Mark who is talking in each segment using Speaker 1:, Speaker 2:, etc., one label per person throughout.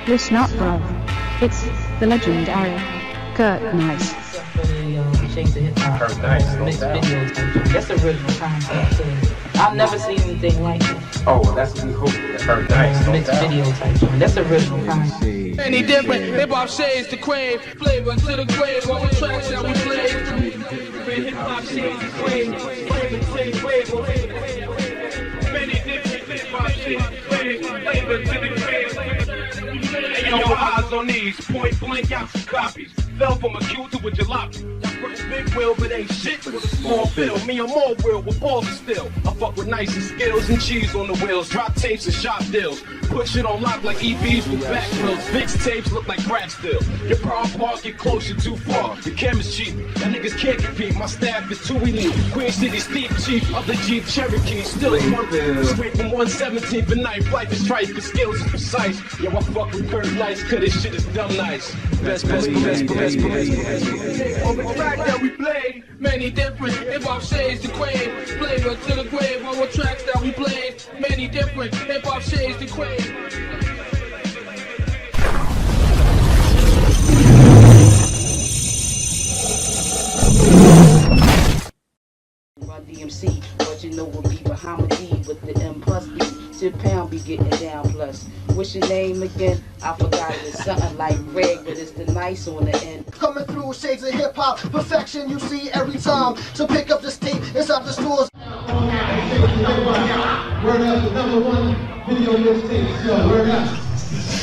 Speaker 1: Listen up, bro. It's the legendary Kurt Nice.
Speaker 2: Kurt Nice, no doubt.
Speaker 3: That's the original concept too. I've never seen anything like it.
Speaker 2: Oh, well, that's what we hope. Kurt Nice, no
Speaker 3: Mixed
Speaker 2: doubt.
Speaker 3: video type joint. That's the original concept.
Speaker 4: Many different hip-hop shades to crave, flavor to the grave, all the tracks that we play. Hip-hop shades to crave, flavor to the grave, many different hip-hop shades to crave, flavor to the grave. Hey, yo, eyes on these, point blank out some copies. Fell from a Q to a jalopy. Big wheel, but ain't shit with a small bill. Me, I'm all real with balls still. I fuck with nice and skills and cheese on the wheels. Drop tapes and shop deals. Put shit on lock like EBs with back wheels. Mixtapes look like crack still. Your power park get closer too far. The camera's cheap. That niggas can't compete. My staff is too elite. Queen City Steve Chief of the Jeep Cherokee. Still a one straight from 117th and 9th. Life is trite, but skills is precise. Yo, I fuck with Kurt Nice, cause this shit is dumb nice. Best. On the track that we play, many different hip-hop shades to crave, flavor to the grave. On the tracks that we play, many different hip-hop shades to crave.
Speaker 3: DMC, but you know we'll be behind D with the M plus B. 10 pound be getting down plus. What's your name again? I forgot it. It's something like Greg, but it's the nice on the end.
Speaker 5: Coming through shades of hip hop, perfection you see every time. So pick up this tape inside the stores.
Speaker 6: Word up, the #1 video mixtape. So word up.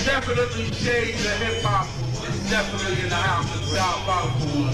Speaker 4: Definitely shades of hip hop. It's definitely in the house of South Liverpool.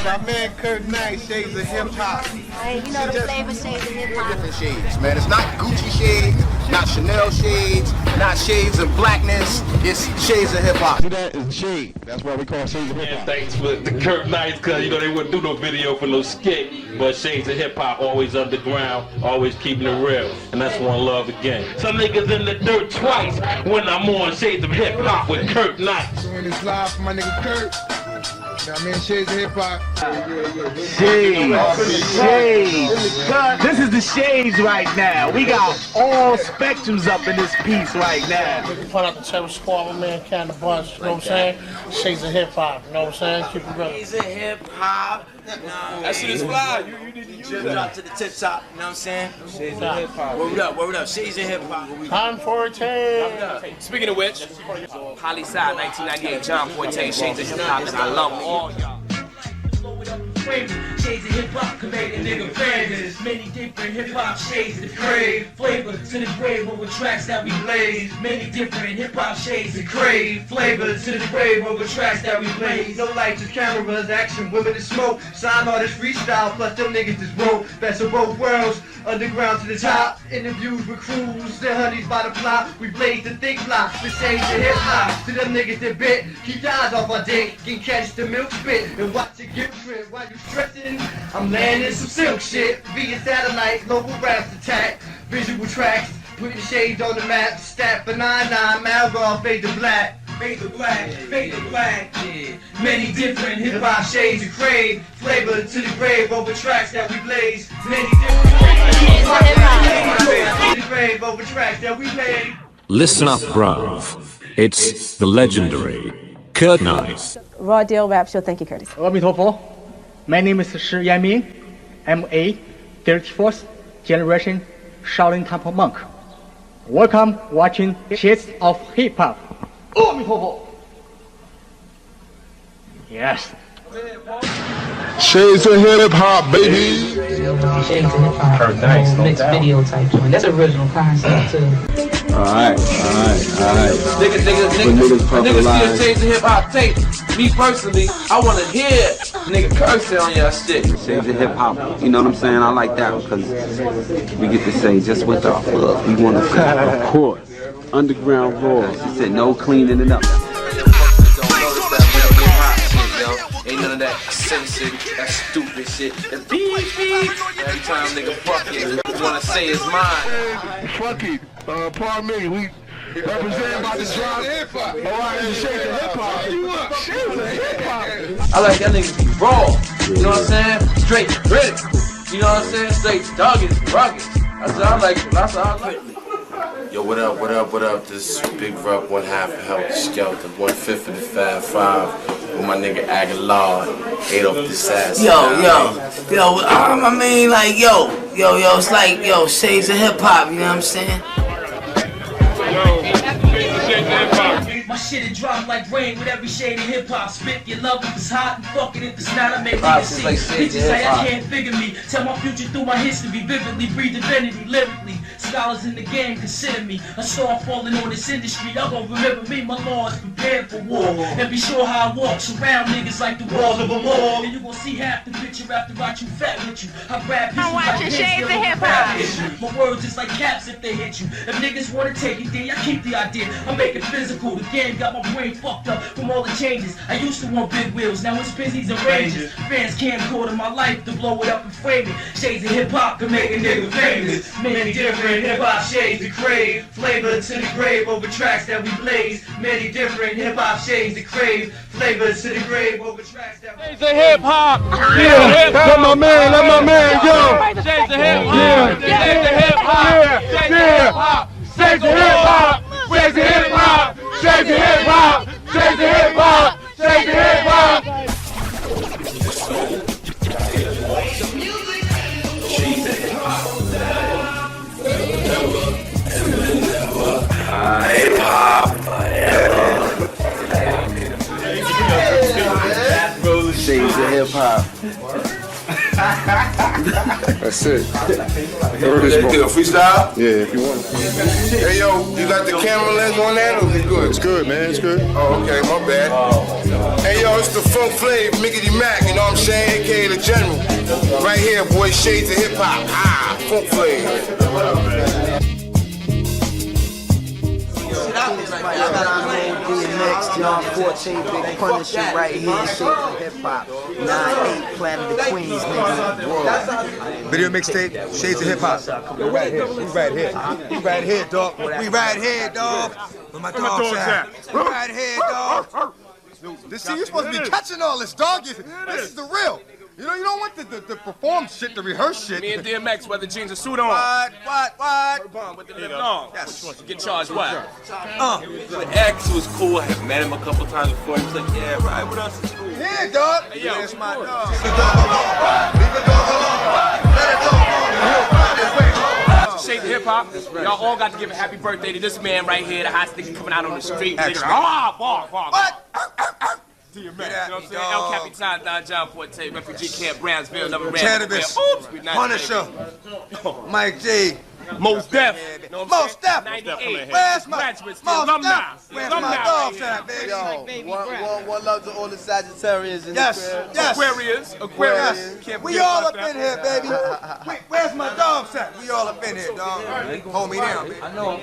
Speaker 6: My man Kurt Nice, shades of hip hop.
Speaker 7: Hey, you know the flavor shades of hip hop.
Speaker 8: Different shades, man. It's not Gucci shades, not Chanel shades, not shades of blackness. It's shades of hip hop.
Speaker 6: See that is shade. That's why we call shades of hip hop.
Speaker 9: Thanks for the Kurt Nice, cause you know they wouldn't do no video for no skit, but shades of hip hop always underground, always keeping it real, and that's one love again. Some niggas in the dirt twice when I'm on shades of hip hop with Kurt Nice.
Speaker 6: Doing this live for my nigga Kurt. Now, man, shades of hip hop.
Speaker 10: Shades. This is the shades right now. We got all spectrums up in this piece right now.
Speaker 11: Put out the Terror Squad, my man, Can the Bunch, you know what I'm saying? Shades of hip hop, you know what I'm saying? Keep it real.
Speaker 12: Shades of hip hop.
Speaker 4: That shit is fly. You need to use
Speaker 12: Drip
Speaker 4: that.
Speaker 12: drop to the tip top, you know what I'm saying? Shades of hip hop. Word up, Shades of hip hop.
Speaker 11: Time for a tape.
Speaker 4: Speaking of which,
Speaker 12: Holly Side, 1998, John Forte, Shades of hip hop, and I love all y'all.
Speaker 4: Shades of hip hop can make a nigga famous. Many different hip hop shades to crave. Flavor to the grave over tracks that we blaze. Many different hip hop shades to crave. Flavor to the grave over tracks that we blaze.
Speaker 5: No lights, just cameras, action, women to smoke. Sign artist freestyle, plus them niggas just roll. Best of both worlds, underground to the top. Interviews with crews, their honeys by the plot. We blaze the thick blocks, the shades of hip hop. To them niggas that bit, keep your eyes off our dick. Can catch the milk spit and watch it get drip. While you stressing, I'm landing some silk shit. Via satellite, local raps attack. Visual tracks, putting shades on the map. Stat for 9-9, Malgar, fade to black.
Speaker 4: Fade to black, yeah. Many different hip hop shades to crave. Flavor to the grave over tracks that we blaze. Many different hip hop shades to the grave over tracks that we blaze.
Speaker 13: Listen up, bruv. It's the legendary Kurt Nice.
Speaker 7: Raw Deal Rap Show. Thank you, Curtis.
Speaker 11: My name is Shi Yanming. I'm a 34th generation Shaolin Temple monk. Welcome watching Shades of Hip Hop. Yes.
Speaker 6: Shades of hip hop, baby.
Speaker 3: Shades of hip hop.
Speaker 2: Kurt Nice, no
Speaker 3: Mixed
Speaker 2: doubt.
Speaker 3: video type joint. That's original concept too.
Speaker 6: Alright.
Speaker 4: Niggas see a Shades of hip hop tape. Me personally, I wanna hear nigga cursing on your shit.
Speaker 8: Shades of hip hop. You know what I'm saying? I like that because we get to say just what the fuck we want to say. Of course. Underground raw. She said no cleaning it up.
Speaker 12: Ain't none of that censored, that stupid shit. That beep. Every time nigga fuck it, wanna say it's mine.
Speaker 6: Fuck it. Pardon me. We represent about the drop. Alright, it's shades of hip hop. Shades of hip hop.
Speaker 4: I like that nigga be raw. You know what I'm saying? Straight gritty. You know what I'm saying? Straight dogged, rugged. I
Speaker 12: That's all I like. Yo, what up, what up, what up? This is Big Rup, 1/2 of Helter Skelter, 1/5 of the Fab Five, with my nigga Aguilar, 8 off this ass.
Speaker 14: Yo, I mean, like, yo, it's like, yo, shades of hip hop, you know what I'm saying?
Speaker 15: My shit it drop like rain with every shade of hip hop. Spit your love if it's hot and fuck it if it's not. I make niggas see. Bitches say I can't figure me. Tell my future through my history. Vividly breathe divinity lyrically. Scholars in the game consider me a star falling on this industry. Y'all gon' remember me. My laws prepared for war. And be sure how I walk surround niggas like the walls of a mall. And you gon' see half the picture after I chew fat with you. I grab pieces like
Speaker 7: Shades of Hip Hop.
Speaker 15: My words is like caps if they hit you. If niggas wanna take it, then I keep the idea. I make it physical. The game got my brain fucked up from all the changes. I used to want big wheels, now it's Pizzies and Rangers. Fans camcorder my life to blow it up and frame it. Shades of hip hop can make a nigga famous. Many different hip hop shades to crave. Flavor to the grave over tracks that we blaze. Many different hip hop shades to crave. Flavor to the grave over tracks that we blaze.
Speaker 4: Shades of hip hop.
Speaker 6: Yeah, let my man go.
Speaker 4: Shades of hip hop. Shades of hip hop. Shades of hip hop. Shades of hip hop. Shades of hip hop. Shades of hip hop. Shades of hip hop.
Speaker 12: Hip hop. Shades of hip hop.
Speaker 6: That's it.
Speaker 12: Do a freestyle?
Speaker 6: Yeah, if you want.
Speaker 16: Hey yo, you got the camera lens on that or is it good?
Speaker 6: It's good, man. It's good.
Speaker 16: Oh, okay, my bad. Hey yo, it's the Funk Flav, Miggity Mac, you know what I'm saying? AKA the General. Right here, boy, Shades of Hip Hop. Ah, Funk Flav.
Speaker 14: I got DMX, John Forte, Big Punisher right here, Shades of Hip Hop. 9-8, Planet of Queens, nigga.
Speaker 17: Video mixtape, Shades of Hip Hop. We right here. We right here. We right here, dog. We right here, dog. Where my dogs at? We right here, dog. See, you're supposed to be catching all this, dog. This is the real. You know, you don't want the perform shit, the rehearse shit.
Speaker 18: Me and DMX, whether jeans or suit on.
Speaker 17: What?
Speaker 18: With the lip long.
Speaker 17: Yes.
Speaker 18: Get charged what?
Speaker 12: The ex was cool. I had met him a couple times before. He was like, yeah, right with us. It's cool.
Speaker 17: Yeah, dog.
Speaker 18: Hey, yo.
Speaker 17: That's my dog.
Speaker 18: Shades of hip hop. Y'all all got to give a happy birthday to this man right here, the hottest nigga coming out on the street. Nigga, bark.
Speaker 17: What?
Speaker 18: DMX, you know what I'm saying? El Capitan, Don John Forte, Refugee Camp, Brownsville, another
Speaker 17: Cannabis,
Speaker 18: Oops, we not
Speaker 17: Punisher, Mike G,
Speaker 18: Most Def,
Speaker 17: Most Def.
Speaker 18: 98.
Speaker 17: Where's my
Speaker 18: graduates,
Speaker 17: alumni? Where's my dogs at, baby?
Speaker 14: Yo, one love to all the Sagittarians in
Speaker 17: Yes,
Speaker 14: the crib.
Speaker 17: yes.
Speaker 18: Aquarius.
Speaker 17: Yes. We all up in here, baby. Wait, where's my dogs at? We all up in here, dog. Hold me down, baby.
Speaker 14: I know.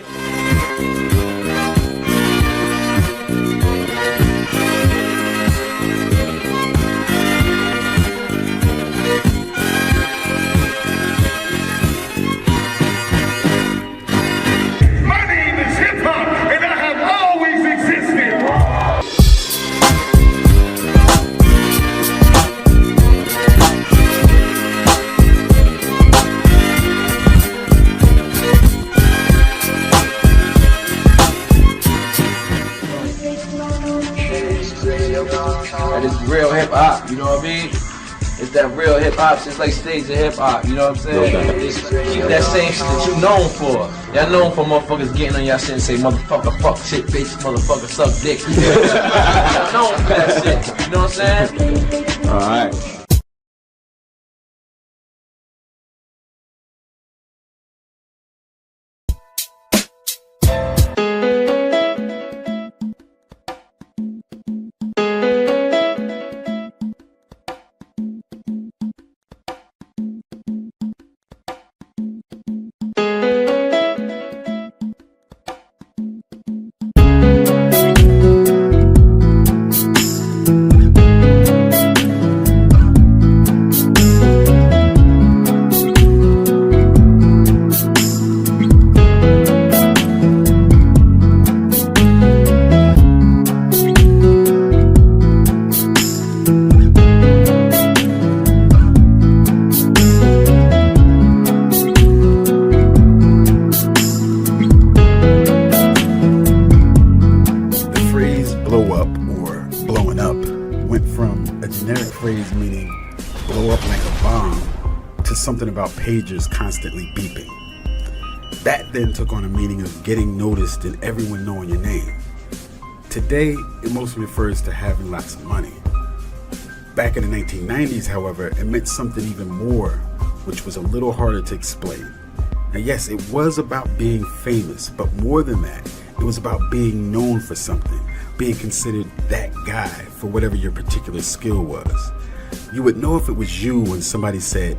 Speaker 2: That is real hip hop, you know what I mean? It's that real hip hop, it's like Shades of Hip Hop, you know what I'm saying? Keep that same shit that you known for. Y'all known for motherfuckers getting on y'all shit and say motherfucker, fuck shit, bitch, motherfucker, suck dick. Y'all known for that shit, you know what I'm saying?
Speaker 8: Alright.
Speaker 19: something about pagers constantly beeping. That then took on a meaning of getting noticed and everyone knowing your name. Today, it mostly refers to having lots of money. Back in the 1990s, however, it meant something even more, which was a little harder to explain. Now yes, it was about being famous, but more than that, it was about being known for something, being considered that guy for whatever your particular skill was. You would know if it was you when somebody said,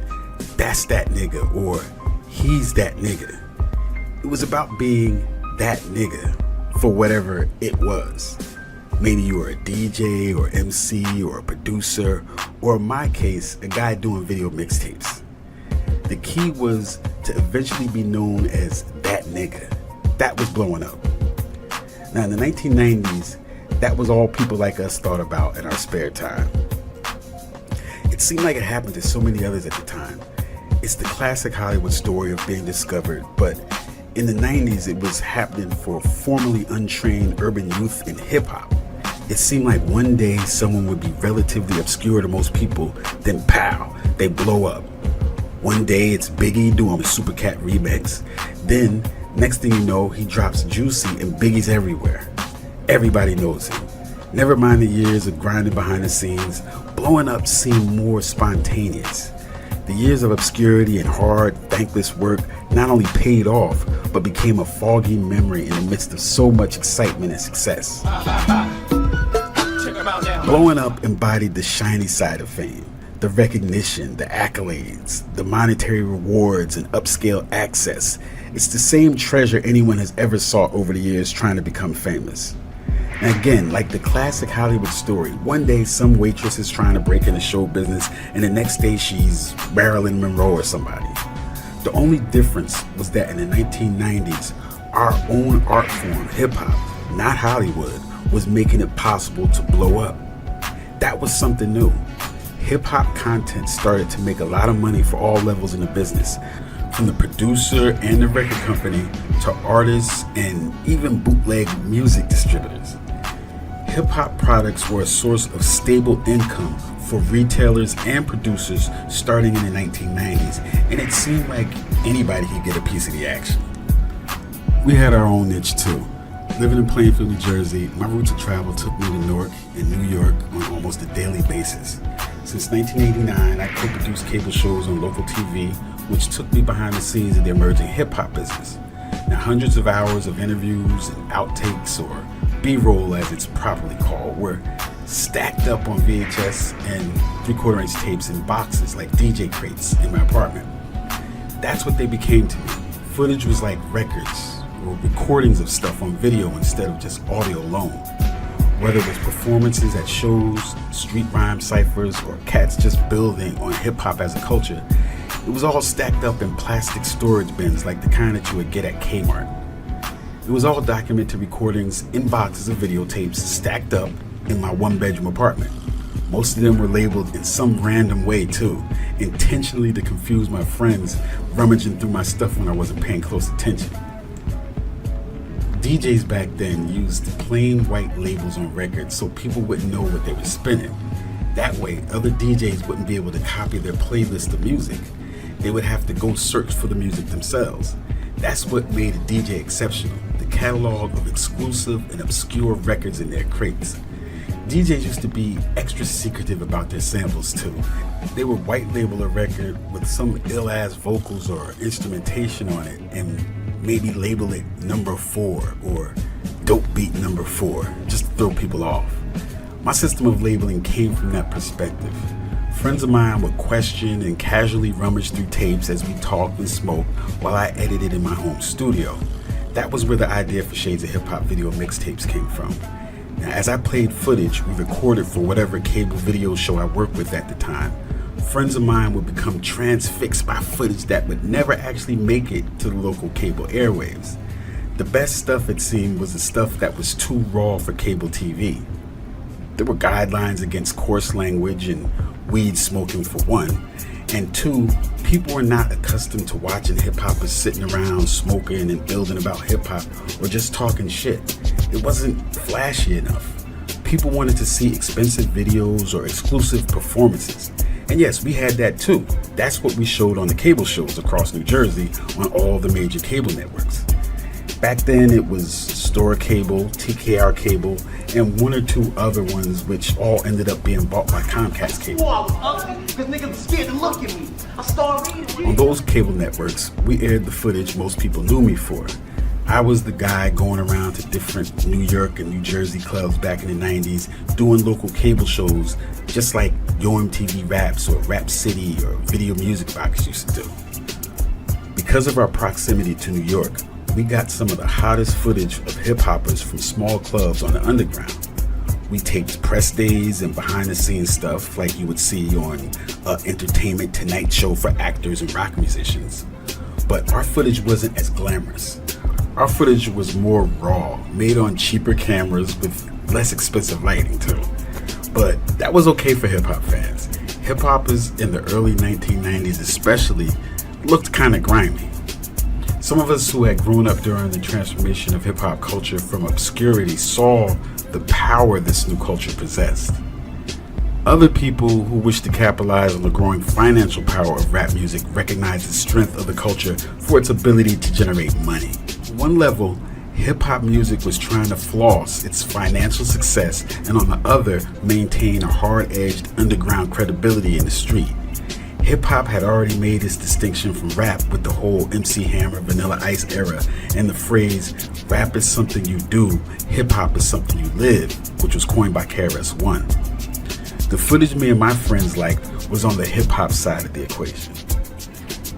Speaker 19: "That's that nigga," or "He's that nigga." It was about being that nigga for whatever it was. Maybe you were a DJ or MC or a producer, or in my case, a guy doing video mixtapes. The key was to eventually be known as that nigga. That was blowing up. Now in the 1990s, that was all people like us thought about in our spare time. It seemed like it happened to so many others at the time. It's the classic Hollywood story of being discovered, but in the 90s it was happening for formerly untrained urban youth in hip-hop. It seemed like one day someone would be relatively obscure to most people, then pow, they blow up. One day it's Biggie doing a Supercat remix. Then, next thing you know, he drops Juicy and Biggie's everywhere. Everybody knows him. Never mind the years of grinding behind the scenes, blowing up seemed more spontaneous. The years of obscurity and hard, thankless work not only paid off, but became a foggy memory in the midst of so much excitement and success. Blowing up embodied the shiny side of fame. The recognition, the accolades, the monetary rewards, and upscale access. It's the same treasure anyone has ever sought over the years trying to become famous. And again, like the classic Hollywood story, one day some waitress is trying to break into show business, and the next day she's Marilyn Monroe or somebody. The only difference was that in the 1990s, our own art form, hip-hop, not Hollywood, was making it possible to blow up. That was something new. Hip-hop content started to make a lot of money for all levels in the business, from the producer and the record company to artists and even bootleg music distributors. Hip-hop products were a source of stable income for retailers and producers starting in the 1990s, and it seemed like anybody could get a piece of the action. We had our own niche too. Living in Plainfield, New Jersey, my routes of travel took me to Newark and New York on almost a daily basis. Since 1989, I co-produced cable shows on local TV, which took me behind the scenes of the emerging hip-hop business. Now, hundreds of hours of interviews and outtakes, or B-roll as it's properly called, were stacked up on VHS and 3/4-inch tapes in boxes like DJ crates in my apartment. That's what they became to me. Footage was like records or recordings of stuff on video instead of just audio alone. Whether it was performances at shows, street rhyme ciphers, or cats just building on hip-hop as a culture, it was all stacked up in plastic storage bins like the kind that you would get at Kmart. It was all documented recordings in boxes of videotapes stacked up in my one-bedroom apartment. Most of them were labeled in some random way too, intentionally to confuse my friends rummaging through my stuff when I wasn't paying close attention. DJs back then used plain white labels on records so people wouldn't know what they were spinning. That way, other DJs wouldn't be able to copy their playlist of music. They would have to go search for the music themselves. That's what made a DJ exceptional, the catalog of exclusive and obscure records in their crates. DJs used to be extra secretive about their samples too. They would white label a record with some ill-ass vocals or instrumentation on it and maybe label it number 4 or dope beat number 4, just to throw people off. My system of labeling came from that perspective. Friends of mine would question and casually rummage through tapes as we talked and smoked while I edited in my home studio. That was where the idea for Shades of Hip Hop video mixtapes came from. Now, as I played footage we recorded for whatever cable video show I worked with at the time, friends of mine would become transfixed by footage that would never actually make it to the local cable airwaves. The best stuff, it seemed, was the stuff that was too raw for cable TV. There were guidelines against coarse language and weed smoking for one, and two, people were not accustomed to watching hip-hoppers sitting around smoking and building about hip-hop or just talking shit. It wasn't flashy enough. People wanted to see expensive videos or exclusive performances. And yes, we had that too. That's what we showed on the cable shows across New Jersey on all the major cable networks. Back then it was Store Cable, TKR Cable, and one or two other ones which all ended up being bought by Comcast Cable.
Speaker 15: I was ugly because niggas was scared to look at me. I started reading.
Speaker 19: On those cable networks, we aired the footage most people knew me for. I was the guy going around to different New York and New Jersey clubs back in the 90s doing local cable shows just like Yo MTV Raps or Rap City or Video Music Box used to do. Because of our proximity to New York, we got some of the hottest footage of hip-hoppers from small clubs on the underground. We taped press days and behind-the-scenes stuff like you would see on Entertainment Tonight show for actors and rock musicians. But our footage wasn't as glamorous. Our footage was more raw, made on cheaper cameras with less expensive lighting too. But that was okay for hip-hop fans. Hip-hoppers in the early 1990s especially looked kind of grimy. Some of us who had grown up during the transformation of hip-hop culture from obscurity saw the power this new culture possessed. Other people who wished to capitalize on the growing financial power of rap music recognized the strength of the culture for its ability to generate money. On one level, hip-hop music was trying to floss its financial success, and on the other, maintain a hard-edged underground credibility in the street. Hip-hop had already made its distinction from rap with the whole MC Hammer, Vanilla Ice era, and the phrase, rap is something you do, hip-hop is something you live, which was coined by KRS-One. The footage me and my friends liked was on the hip-hop side of the equation.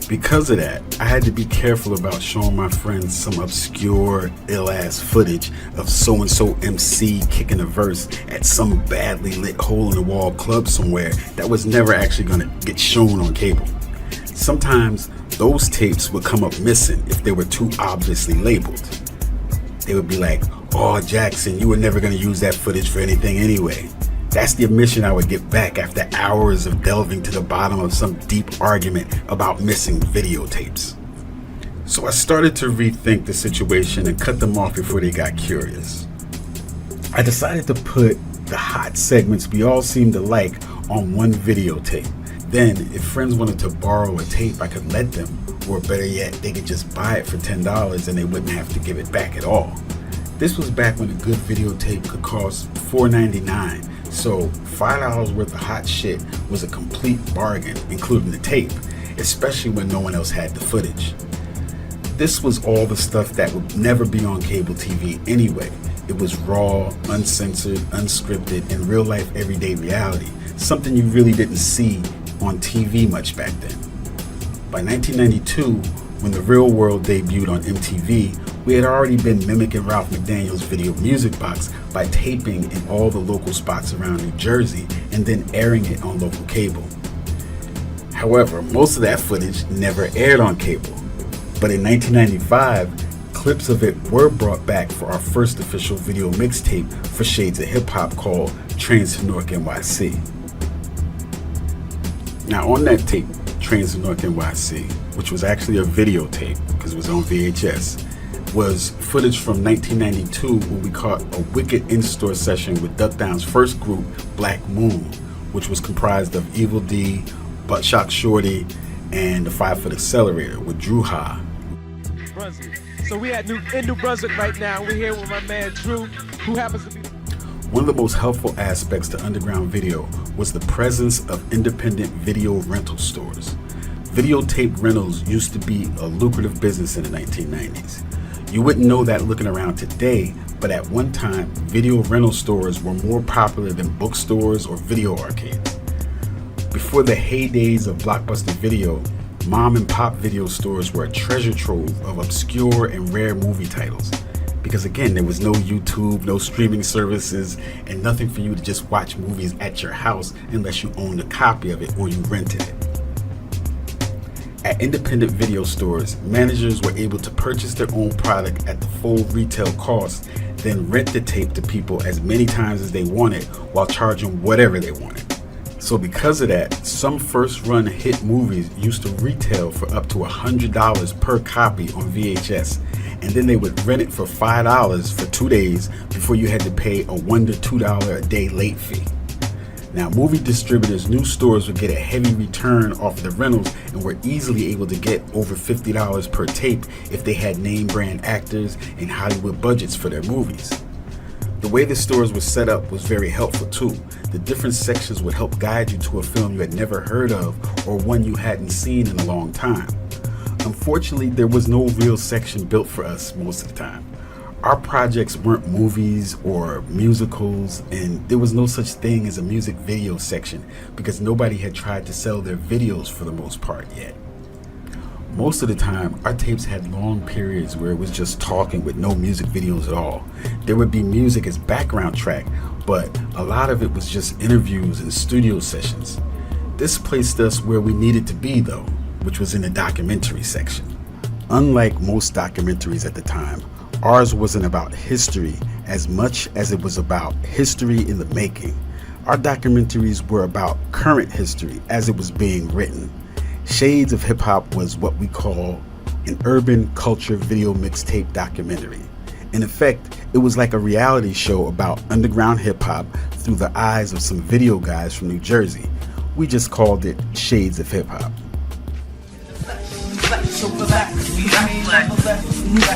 Speaker 19: Because of that, I had to be careful about showing my friends some obscure, ill-ass footage of so-and-so MC kicking a verse at some badly lit hole-in-the-wall club somewhere that was never actually going to get shown on cable. Sometimes, those tapes would come up missing if they were too obviously labeled. They would be like, "Oh, Jackson, you were never going to use that footage for anything anyway." That's the admission I would get back after hours of delving to the bottom of some deep argument about missing videotapes. So I started to rethink the situation and cut them off before they got curious. I decided to put the hot segments we all seemed to like on one videotape. Then, if friends wanted to borrow a tape, I could let them, or better yet, they could just buy it for $10 and they wouldn't have to give it back at all. This was back when a good videotape could cost $4.99. So $5 worth of hot shit was a complete bargain, including the tape, especially when no one else had the footage. This was all the stuff that would never be on cable TV anyway. It was raw, uncensored, unscripted, and real-life everyday reality, something you really didn't see on TV much back then. By 1992, when The Real World debuted on MTV, we had already been mimicking Ralph McDaniel's Video Music Box by taping in all the local spots around New Jersey and then airing it on local cable. However, most of that footage never aired on cable. But in 1995, clips of it were brought back for our first official video mixtape for Shades of Hip Hop called Trains to Newark NYC. Now on that tape, Trains to Newark NYC, which was actually a videotape because it was on VHS, was footage from 1992 when we caught a wicked in-store session with Duck Down's first group, Black Moon, which was comprised of Evil D, Buttshot Shorty, and the 5 Foot Accelerator with Drew Ha.
Speaker 4: So we in New Brunswick right now. We're here with my man Drew, who happens to be...
Speaker 19: One of the most helpful aspects to underground video was the presence of independent video rental stores. Videotape rentals used to be a lucrative business in the 1990s. You wouldn't know that looking around today, but at one time, video rental stores were more popular than bookstores or video arcades. Before the heydays of Blockbuster Video, mom and pop video stores were a treasure trove of obscure and rare movie titles. Because again, there was no YouTube, no streaming services, and nothing for you to just watch movies at your house unless you owned a copy of it or you rented it. At independent video stores, managers were able to purchase their own product at the full retail cost, then rent the tape to people as many times as they wanted while charging whatever they wanted. So because of that, some first-run hit movies used to retail for up to $100 per copy on VHS, and then they would rent it for $5 for 2 days before you had to pay a $1 to $2 a day late fee. Now, movie distributors knew stores would get a heavy return off the rentals and were easily able to get over $50 per tape if they had name brand actors and Hollywood budgets for their movies. The way the stores were set up was very helpful too. The different sections would help guide you to a film you had never heard of or one you hadn't seen in a long time. Unfortunately, there was no real section built for us most of the time. Our projects weren't movies or musicals, and there was no such thing as a music video section because nobody had tried to sell their videos for the most part yet. Most of the time, our tapes had long periods where it was just talking with no music videos at all. There would be music as background track, but a lot of it was just interviews and studio sessions. This placed us where we needed to be though, which was in the documentary section. Unlike most documentaries at the time, ours wasn't about history as much as it was about history in the making. Our documentaries were about current history as it was being written. Shades of Hip Hop was what we call an urban culture video mixtape documentary. In effect, it was like a reality show about underground hip hop through the eyes of some video guys from New Jersey. We just called it Shades of Hip Hop.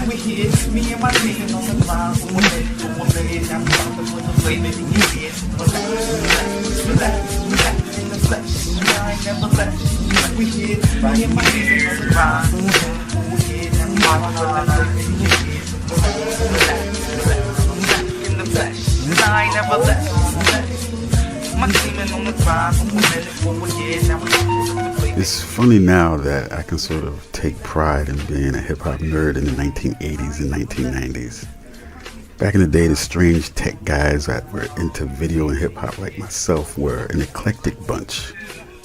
Speaker 15: We here, me and my team on the line. Relax, in the flesh. I ain't never left. We here, me and my team on the line. In the flesh, I ain't never left. My team on the grind.
Speaker 19: It's funny now that I can sort of take pride in being a hip-hop nerd in the 1980s and 1990s. Back in the day, the strange tech guys that were into video and hip-hop like myself were an eclectic bunch.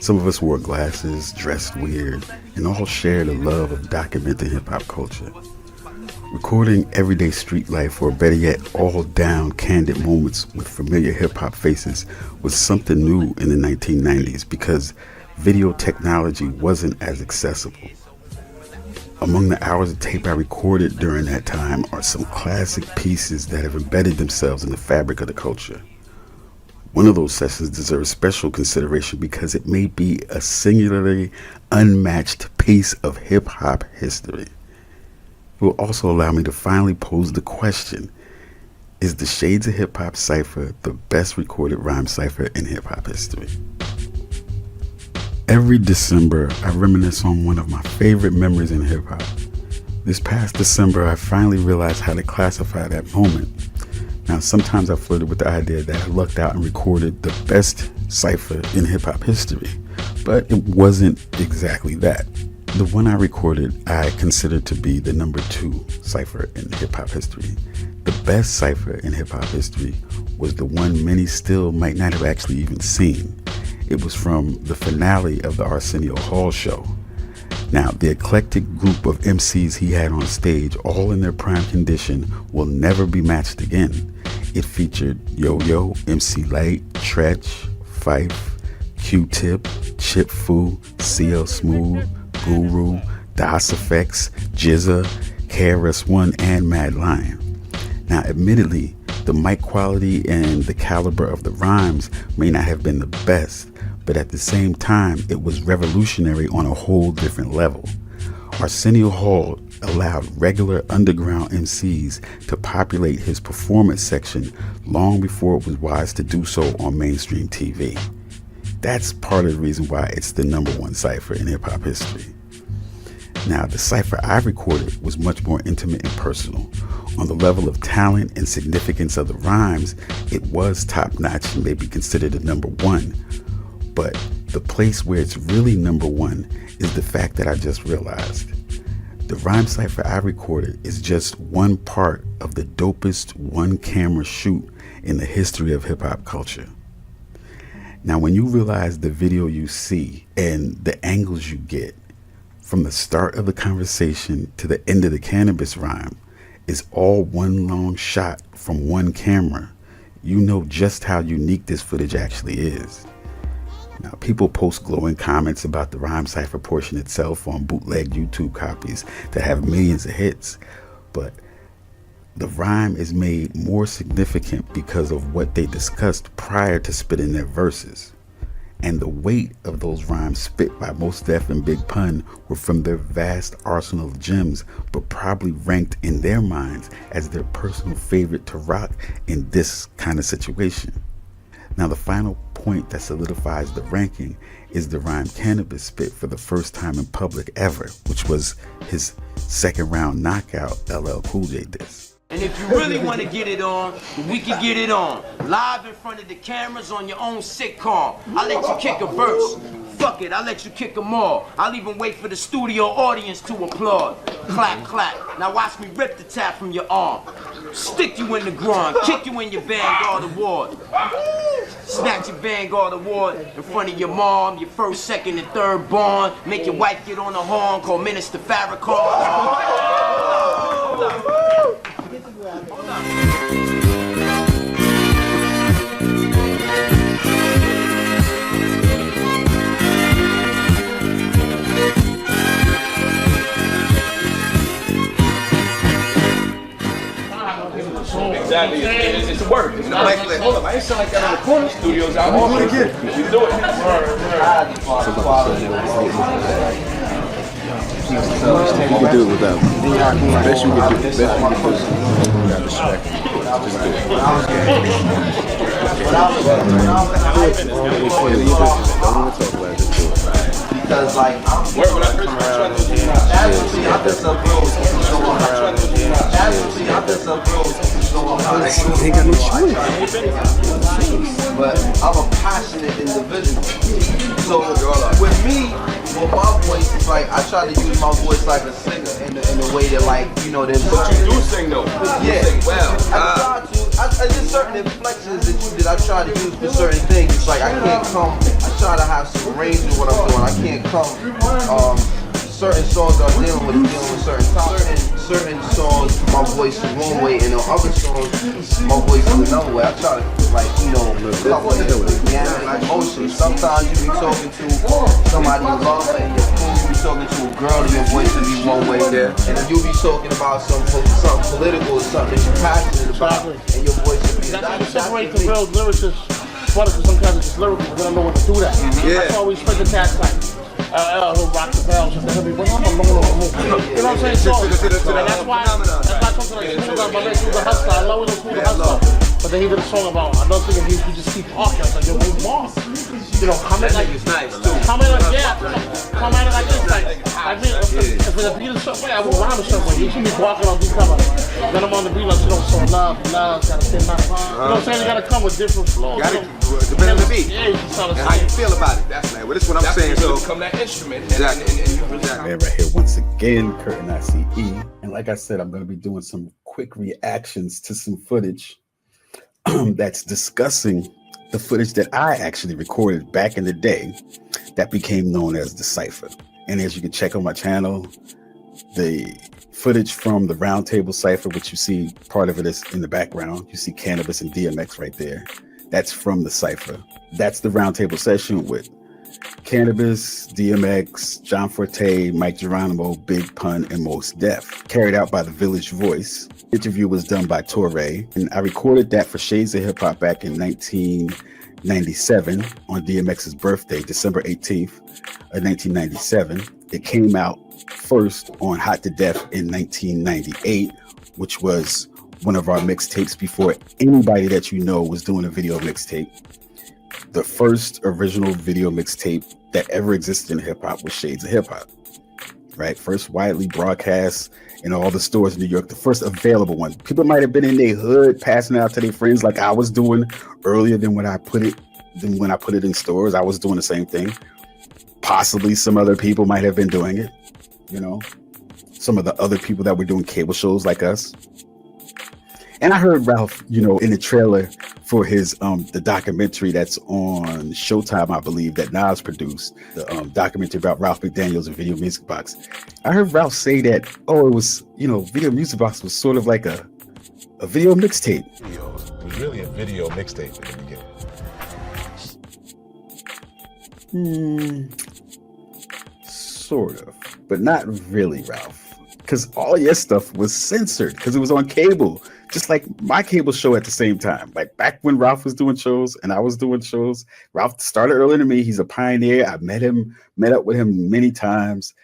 Speaker 19: Some of us wore glasses, dressed weird, and all shared a love of documenting hip-hop culture. Recording everyday street life, or better yet, all down, candid moments with familiar hip-hop faces was something new in the 1990s because video technology wasn't as accessible. Among the hours of tape I recorded during that time are some classic pieces that have embedded themselves in the fabric of the culture. One of those sessions deserves special consideration because it may be a singularly unmatched piece of hip-hop history. It will also allow me to finally pose the question, is the Shades of Hip Hop Cypher the best recorded rhyme cypher in hip-hop history? Every December, I reminisce on one of my favorite memories in hip-hop. This past December, I finally realized how to classify that moment. Now, sometimes I flirted with the idea that I lucked out and recorded the best cypher in hip-hop history, but it wasn't exactly that. The one I recorded, I considered to be the number 2 cypher in hip-hop history. The best cypher in hip-hop history was the one many still might not have actually even seen. It was from the finale of the Arsenio Hall show. Now, the eclectic group of MCs he had on stage, all in their prime condition, will never be matched again. It featured Yo-Yo, MC Light, Tretch, Fife, Q-Tip, Chip Fu, CL Smooth, Guru, Das Effects, Jizza, KRS-One, and Mad Lion. Now, admittedly, the mic quality and the caliber of the rhymes may not have been the best, but at the same time, it was revolutionary on a whole different level. Arsenio Hall allowed regular underground MCs to populate his performance section long before it was wise to do so on mainstream TV. That's part of the reason why it's the number 1 cypher in hip-hop history. Now, the cypher I recorded was much more intimate and personal. On the level of talent and significance of the rhymes, it was top-notch and may be considered a number 1. But the place where it's really number 1 is the fact that I just realized. The rhyme cypher I recorded is just one part of the dopest one-camera shoot in the history of hip-hop culture. Now, when you realize the video you see and the angles you get, from the start of the conversation to the end of the cannabis rhyme, is all one long shot from one camera, you know just how unique this footage actually is. Now, people post glowing comments about the rhyme cypher portion itself on bootleg YouTube copies that have millions of hits, but The rhyme is made more significant because of what they discussed prior to spitting their verses. And the weight of those rhymes spit by Mos Def and Big Pun were from their vast arsenal of gems, but probably ranked in their minds as their personal favorite to rock in this kind of situation. Now, the final point that solidifies the ranking is the rhyme Cannabis spit for the first time in public ever, which was his second round knockout LL Cool J diss.
Speaker 15: And if you really want to get it on, we can get it on. Live in front of the cameras on your own sitcom. I'll let you kick a verse. Fuck it, I'll let you kick them all. I'll even wait for the studio audience to applaud. Clap, clap. Now watch me rip the tap from your arm. Stick you in the groin, kick you in your Vanguard Award. Snatch your Vanguard Award in front of your mom, your first, second, and third born. Make your wife get on the horn, call Minister Farrakhan.
Speaker 18: Exactly. It's a word. It's not like, hold up, I ain't sound like that on the corner studios out all we do it.
Speaker 8: You can do it without. Best you can do. Best you can do. Without respect. Just do it.
Speaker 14: Because like
Speaker 8: ain't got no choice.
Speaker 14: But I'm a passionate individual. So with me, with my voice, it's like I try to use my voice like a singer in the way that, like, you know, there's.
Speaker 18: But you do sing though.
Speaker 14: Yeah.
Speaker 18: You sing well.
Speaker 14: I try to. There's certain inflections that I try to use for certain things. It's like I can't come. I try to have some range in what I'm doing. I can't come. Certain songs are dealing with certain topics. Certain songs, my voice is one way, and on other songs, my voice is another way. I try to, like, you know, cover the gamut of emotions. Sometimes you be talking to somebody you love, and you be talking to a girl, and your voice will be one way there, and then you be talking about something political or something that you're passionate about, and your voice will be.
Speaker 6: That's what separate the real lyricists. One is sometimes it's just lyrical, but they don't know what to do that.
Speaker 14: Yeah.
Speaker 6: That's why we spend the tax like. He'll rock the bells and then he'll be, well, I'm alone. You know what I'm saying? So, and that's why I talk to like Smooth on my man, Smooth the Hustler. I love Smooth the Hustler. But then he did a song about another thing, and he just keep talking. I was like, yo, who's boss? You know, comment like, comment like, yeah, comment like this. Like, I mean, if the beat is a certain way, I will rhyme a certain way. You see me walking on beat cover. Then I'm on the beat like, you know, so love, gotta say nothing. You know what I'm saying? You gotta come with different flows.
Speaker 17: Depending on the beat.
Speaker 6: Yeah, you
Speaker 17: and how you feel about it. That's like, well, this is what I'm saying. So
Speaker 18: become that instrument.
Speaker 17: Exactly.
Speaker 19: Right here once again, Curtin ICE. And like I said, I'm going to be doing some quick reactions to some footage that's discussing the footage that I actually recorded back in the day that became known as the Cypher. And as you can check on my channel, the footage from the Roundtable Cypher, which you see part of it is in the background. You see Cannabis and DMX right there. That's from the Cypher. That's the Roundtable session with Cannabis, DMX, John Forte, Mike Geronimo, Big Pun, and Mos Def, carried out by the Village Voice. The interview was done by Torre, and I recorded that for Shades of Hip Hop back in 1997 on DMX's birthday, December 18th of 1997. It came out first on Hot to Death in 1998, which was one of our mixtapes before anybody that you know was doing a video mixtape. The first original video mixtape that ever existed in hip hop was Shades of Hip Hop, right? First widely broadcast in all the stores in New York, the first available one. People might have been in their hood passing out to their friends like I was doing earlier than when I put it in stores. I was doing the same thing. Possibly some other people might have been doing it, you know, some of the other people that were doing cable shows like us. And I heard Ralph, you know, in the trailer for his the documentary that's on Showtime, I believe, that Nas produced, the documentary about Ralph McDaniels and Video Music Box. I heard Ralph say that, it was, you know, Video Music Box was sort of like a video mixtape.
Speaker 20: It was really a video mixtape in the beginning.
Speaker 19: Sort of, but not really, Ralph. because all your stuff was censored because it was on cable, just like my cable show at the same time. Like back when Ralph was doing shows and I was doing shows, Ralph started earlier than me. He's a pioneer. I met up with him many times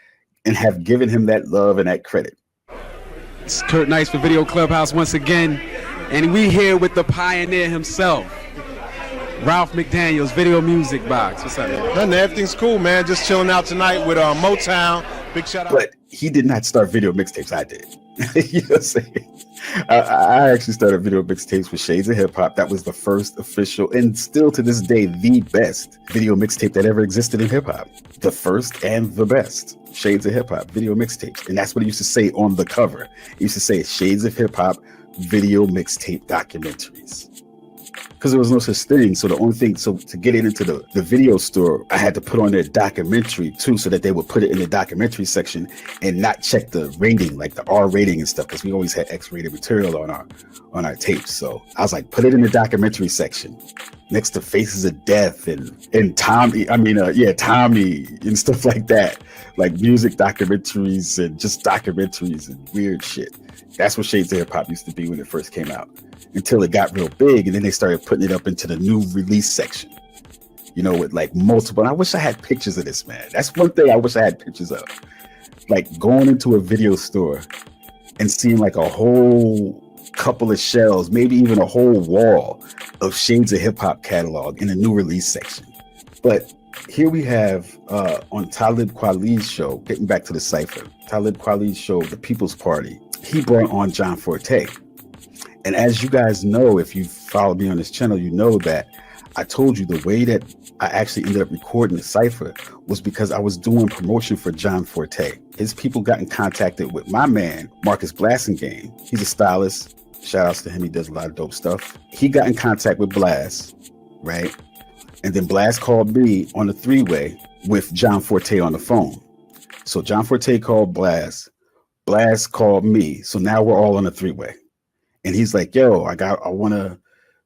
Speaker 19: and have given him that love and that credit.
Speaker 21: It's Kurt Nice for Video Clubhouse once again, and we here with the pioneer himself, Ralph McDaniels, Video Music Box. What's up, man?
Speaker 20: Nothing, everything's cool, man. Just chilling out tonight with Motown. Big shout out.
Speaker 19: But he did not start Video Mixtapes. I did. You know what I'm saying? I actually started Video Mixtapes with Shades of Hip Hop. That was the first official, and still to this day, the best video mixtape that ever existed in hip hop. The first and the best. Shades of Hip Hop, Video Mixtapes. And that's what it used to say on the cover. It used to say Shades of Hip Hop, Video Mixtape Documentaries. Because there was no such thing. So the only thing, so to get it into the video store, I had to put on their documentary too, so that they would put it in the documentary section and not check the rating, like the R rating and stuff, because we always had X-rated material on our tapes. So I was like, put it in the documentary section next to Faces of Death and Tommy and stuff like that, like music documentaries and just documentaries and weird shit. That's what Shades of Hip Hop used to be when it first came out, until it got real big, and then they started putting it up into the new release section, you know, with like multiple. And I wish I had pictures of this, man. That's one thing I wish I had pictures of, like going into a video store and seeing like a whole couple of shelves, maybe even a whole wall of Shades of Hip Hop catalog in a new release section. But here we have on Talib Kweli's show, getting back to the Cypher, Talib Kweli's show, The People's Party, he brought on John Forte. And as you guys know, if you followed me on this channel, you know that I told you the way that I actually ended up recording the Cypher was because I was doing promotion for John Forte. His people got in contact with my man, Marcus Blasingame. He's a stylist. Shout outs to him. He does a lot of dope stuff. He got in contact with Blast, right? And then Blast called me on the three-way with John Forte on the phone. So John Forte called Blast. Blast called me. So now we're all on a three-way. And he's like, yo, I want to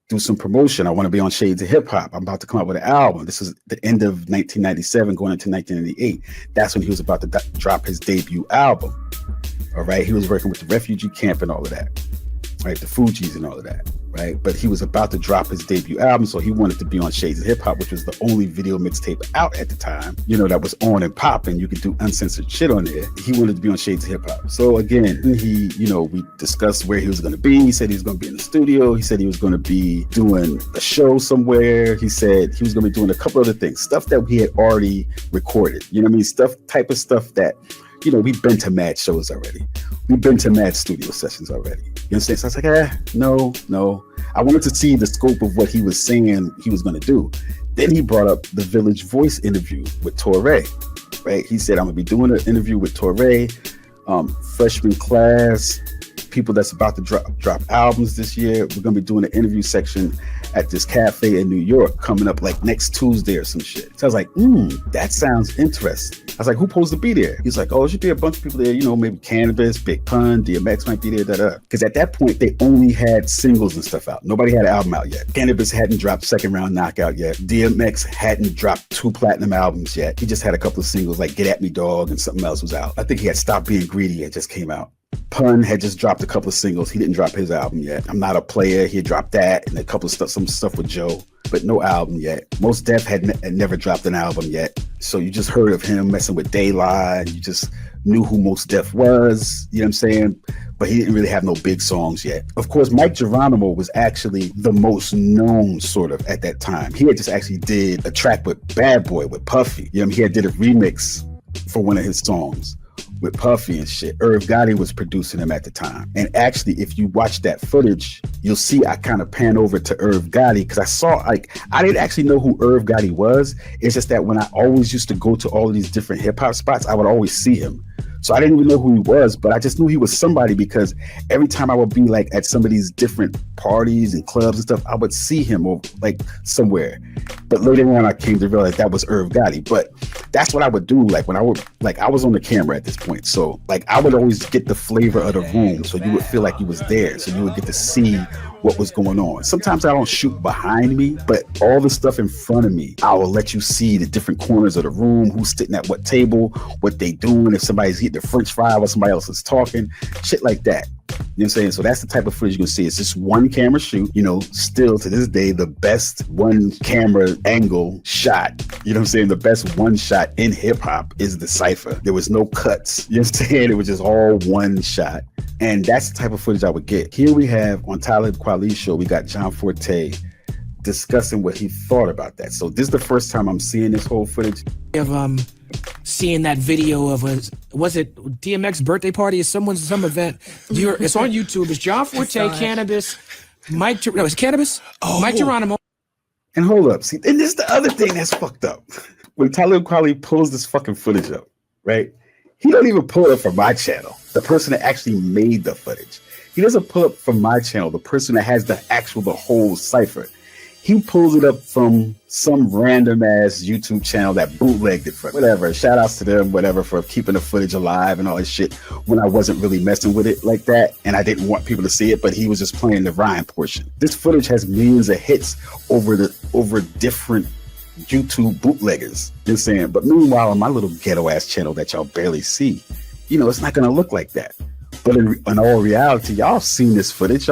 Speaker 19: do some promotion. I want to be on Shades of Hip Hop. I'm about to come out with an album. This is the end of 1997 going into 1998. That's when he was about to drop his debut album. All right. He was working with the refugee camp and all of that. Right. The Fugees and all of that. Right. But he was about to drop his debut album. So he wanted to be on Shades of Hip Hop, which was the only video mixtape out at the time, you know, that was on and popping. You could do uncensored shit on there. He wanted to be on Shades of Hip Hop. So again, we discussed where he was going to be. He said he was going to be in the studio. He said he was going to be doing a show somewhere. He said he was going to be doing a couple other things, stuff that we had already recorded. You know what I mean? Type of stuff that, you know, we've been to mad shows already. We've been to mad studio sessions already. You understand? So I was like, no. I wanted to see the scope of what he was saying he was going to do. Then he brought up the Village Voice interview with Torre, right? He said, I'm going to be doing an interview with Torre, freshman class, people that's about to drop albums this year. We're going to be doing an interview section at this cafe in New York coming up like next Tuesday or some shit. So I was like, that sounds interesting. I was like, who's supposed to be there? He's like, oh, it should be a bunch of people there, you know, maybe Cannabis, Big Pun, DMX might be there, Because at that point, they only had singles and stuff out. Nobody had an album out yet. Cannabis hadn't dropped Second Round Knockout yet. DMX hadn't dropped 2 platinum albums yet. He just had a couple of singles like Get At Me Dog and something else was out. I think he had Stop Being Greedy. It just came out. Pun had just dropped a couple of singles. He didn't drop his album yet. I'm Not a Player. He had dropped that and a couple of some stuff with Joe, but no album yet. Mos Def had never dropped an album yet. So you just heard of him messing with Daylight. You just knew who Mos Def was. You know what I'm saying? But he didn't really have no big songs yet. Of course, Mike Geronimo was actually the most known sort of at that time. He had just actually did a track with Bad Boy with Puffy. You know, he had did a remix for one of his songs with Puffy and shit. Irv Gotti was producing him at the time. And actually, if you watch that footage, you'll see I kind of pan over to Irv Gotti because I saw, like, I didn't actually know who Irv Gotti was. It's just that when I always used to go to all of these different hip hop spots, I would always see him. So I didn't even know who he was, but I just knew he was somebody because every time I would be like at some of these different parties and clubs and stuff, I would see him or like somewhere. But later on, I came to realize that was Irv Gotti. But that's what I would do. Like when I was on the camera at this point. So like I would always get the flavor of the room. So you would feel like you was there. So you would get to see what was going on. Sometimes I don't shoot behind me, but all the stuff in front of me, I will let you see the different corners of the room, who's sitting at what table, what they doing, if somebody's eating the French fry while somebody else is talking, shit like that. You know what I'm saying? So that's the type of footage you can see. It's just one camera shoot, you know, still to this day, the best one camera angle shot, you know what I'm saying? The best one shot in hip hop is the Cypher. There was no cuts, you know what I'm saying? It was just all one shot. And that's the type of footage I would get. Here we have on Talib Kweli's show, we got John Forte discussing what he thought about that. So this is the first time I'm seeing this whole footage.
Speaker 1: Of seeing that video of was it DMX birthday party or some event? It's on YouTube. It's John Forte, Cannabis, it's Cannabis, Mike Geronimo.
Speaker 19: And hold up, see, and this is the other thing that's fucked up. When Talib Kweli pulls this fucking footage up, right? He don't even pull it up from my channel, the person that actually made the footage. He doesn't pull up from my channel, the person that has the whole cipher. He pulls it up from some random ass YouTube channel that bootlegged it for whatever. Shout outs to them, whatever, for keeping the footage alive and all this shit when I wasn't really messing with it like that. And I didn't want people to see it, but he was just playing the rhyme portion. This footage has millions of hits over different YouTube bootleggers. You know what I'm saying? But meanwhile, on my little ghetto ass channel that y'all barely see, you know, it's not going to look like that. But in all reality, y'all seen this footage.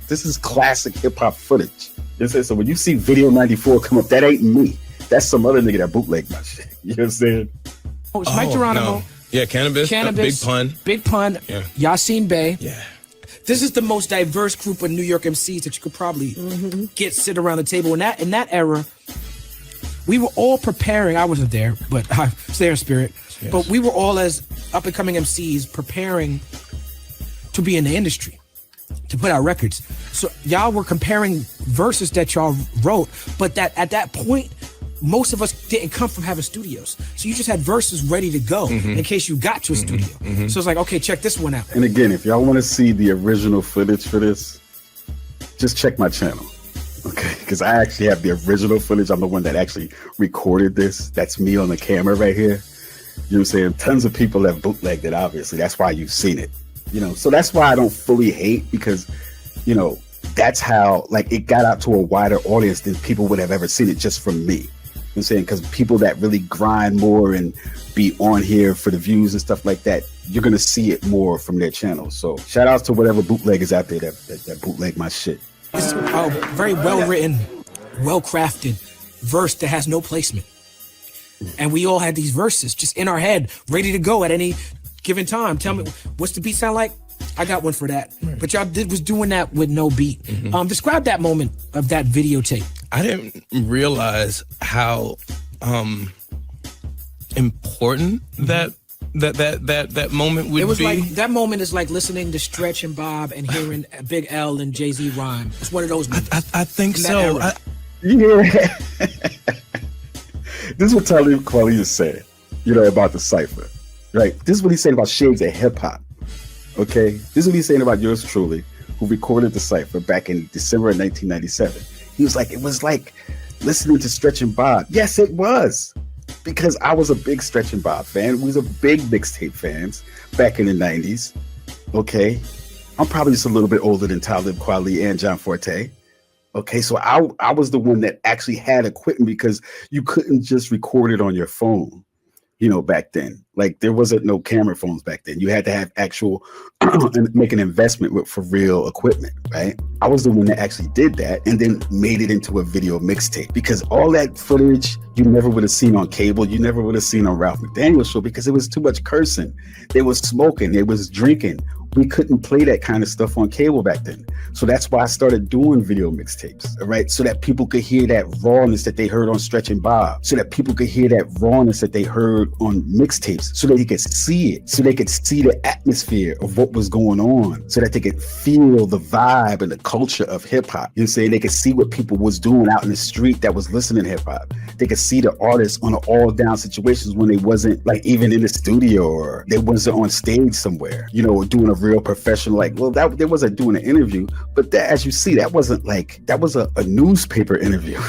Speaker 19: This is classic hip hop footage. So when you see Video 94 come up, that ain't me. That's some other nigga that bootlegged my shit. You know what I'm saying?
Speaker 1: Oh, it's Mike Geronimo.
Speaker 22: No. Yeah, Cannabis, Big Pun.
Speaker 1: Yeah. Yasin Bey.
Speaker 22: Yeah.
Speaker 1: This is the most diverse group of New York MCs that you could probably sit around the table. In that era, we were all preparing. I wasn't there, but I was there in spirit. Yes. But we were all as up and coming MCs preparing to be in the industry, to put out records. So y'all were comparing verses that y'all wrote, but that at that point, most of us didn't come from having studios. So you just had verses ready to go in case you got to a studio. So it's like, okay, check this one out.
Speaker 19: And again, if y'all want to see the original footage for this, just check my channel. Okay, because I actually have the original footage. I'm the one that actually recorded this. That's me on the camera right here. You know what I'm saying? Tons of people have bootlegged it, obviously. That's why you've seen it. You know, so that's why I don't fully hate, because, you know, that's how, like, it got out to a wider audience than people would have ever seen it just from me. You know what I'm saying? Because people that really grind more and be on here for the views and stuff like that, you're going to see it more from their channel. So shout outs to whatever bootleggers out there that bootleg my shit.
Speaker 1: It's a very well-written, well-crafted verse that has no placement. And we all had these verses just in our head, ready to go at any given time. Tell me, what's the beat sound like? I got one for that. But y'all was doing that with no beat. Describe that moment of that videotape.
Speaker 22: I didn't realize how important that moment would be.
Speaker 1: It was like, that moment is like listening to Stretch and Bob and hearing Big L and Jay-Z rhyme. It's one of those moments.
Speaker 22: I think so.
Speaker 19: Yeah. This is what Talib Kweli is saying, you know, about the Cypher. Right? This is what he's saying about Shades of Hip Hop. Okay? This is what he's saying about yours truly, who recorded the Cypher back in December of 1997. He was like, it was like listening to Stretch and Bob. Yes, it was. Because I was a big Stretch and Bob fan. We was a big Mixtape fans back in the 90s. Okay? I'm probably just a little bit older than Talib Kweli and John Forte. Okay, so I was the one that actually had equipment, because you couldn't just record it on your phone, you know, back then. Like, there wasn't no camera phones back then. You had to have actual, make an investment for real equipment, right? I was the one that actually did that and then made it into a video mixtape, because all that footage you never would have seen on cable. You never would have seen on Ralph McDaniel's show, because it was too much cursing. They was smoking, they was drinking. We couldn't play that kind of stuff on cable back then. So that's why I started doing video mixtapes, all right? So that people could hear that rawness that they heard on Stretch and Bob. So that people could hear that rawness that they heard on mixtapes. So that they could see it. So they could see the atmosphere of what was going on. So that they could feel the vibe and the culture of hip hop. You know what I'm saying? They could see what people was doing out in the street that was listening to hip hop. They could see the artists on the all down situations when they wasn't like even in the studio, or they wasn't on stage somewhere, you know, doing a real professional, like, well, that they wasn't doing an interview, but that, as you see, that wasn't like, that was a newspaper interview.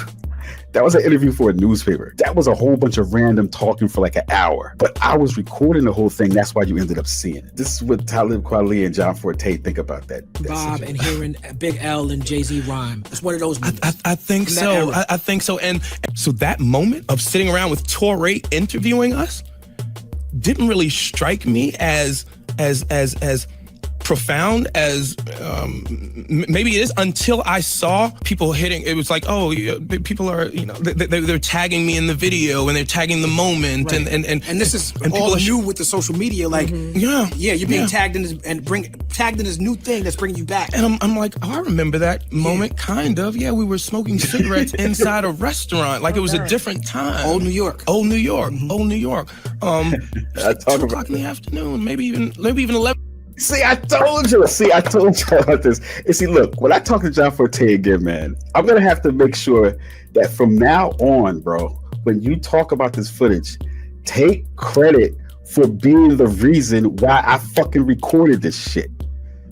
Speaker 19: That was an interview for a newspaper. That was a whole bunch of random talking for like an hour. But I was recording the whole thing. That's why you ended up seeing it. This is what Talib Kweli and John Forte think about that
Speaker 1: Bob
Speaker 19: situation.
Speaker 1: and hearing Big L and Jay-Z rhyme. It's one of those movies.
Speaker 22: I think so. I think so. And so that moment of sitting around with Torre interviewing us didn't really strike me as profound as maybe it is, until I saw people hitting. It was like, oh, people are, they're tagging me in the video and they're tagging the moment,
Speaker 1: right. and this is all new with the social media. Like, you're being tagged in this tagged in this new thing that's bringing you back.
Speaker 22: And I'm like, oh, I remember that moment, kind of. Yeah, we were smoking cigarettes inside a restaurant, like it was a different time.
Speaker 1: Old New York.
Speaker 22: Old New York. 2 o'clock in the afternoon, maybe even 11.
Speaker 19: See, I told you about this. And see, look, when I talk to John Forte again, man, I'm going to have to make sure that from now on, bro, when you talk about this footage, take credit for being the reason why I fucking recorded this shit.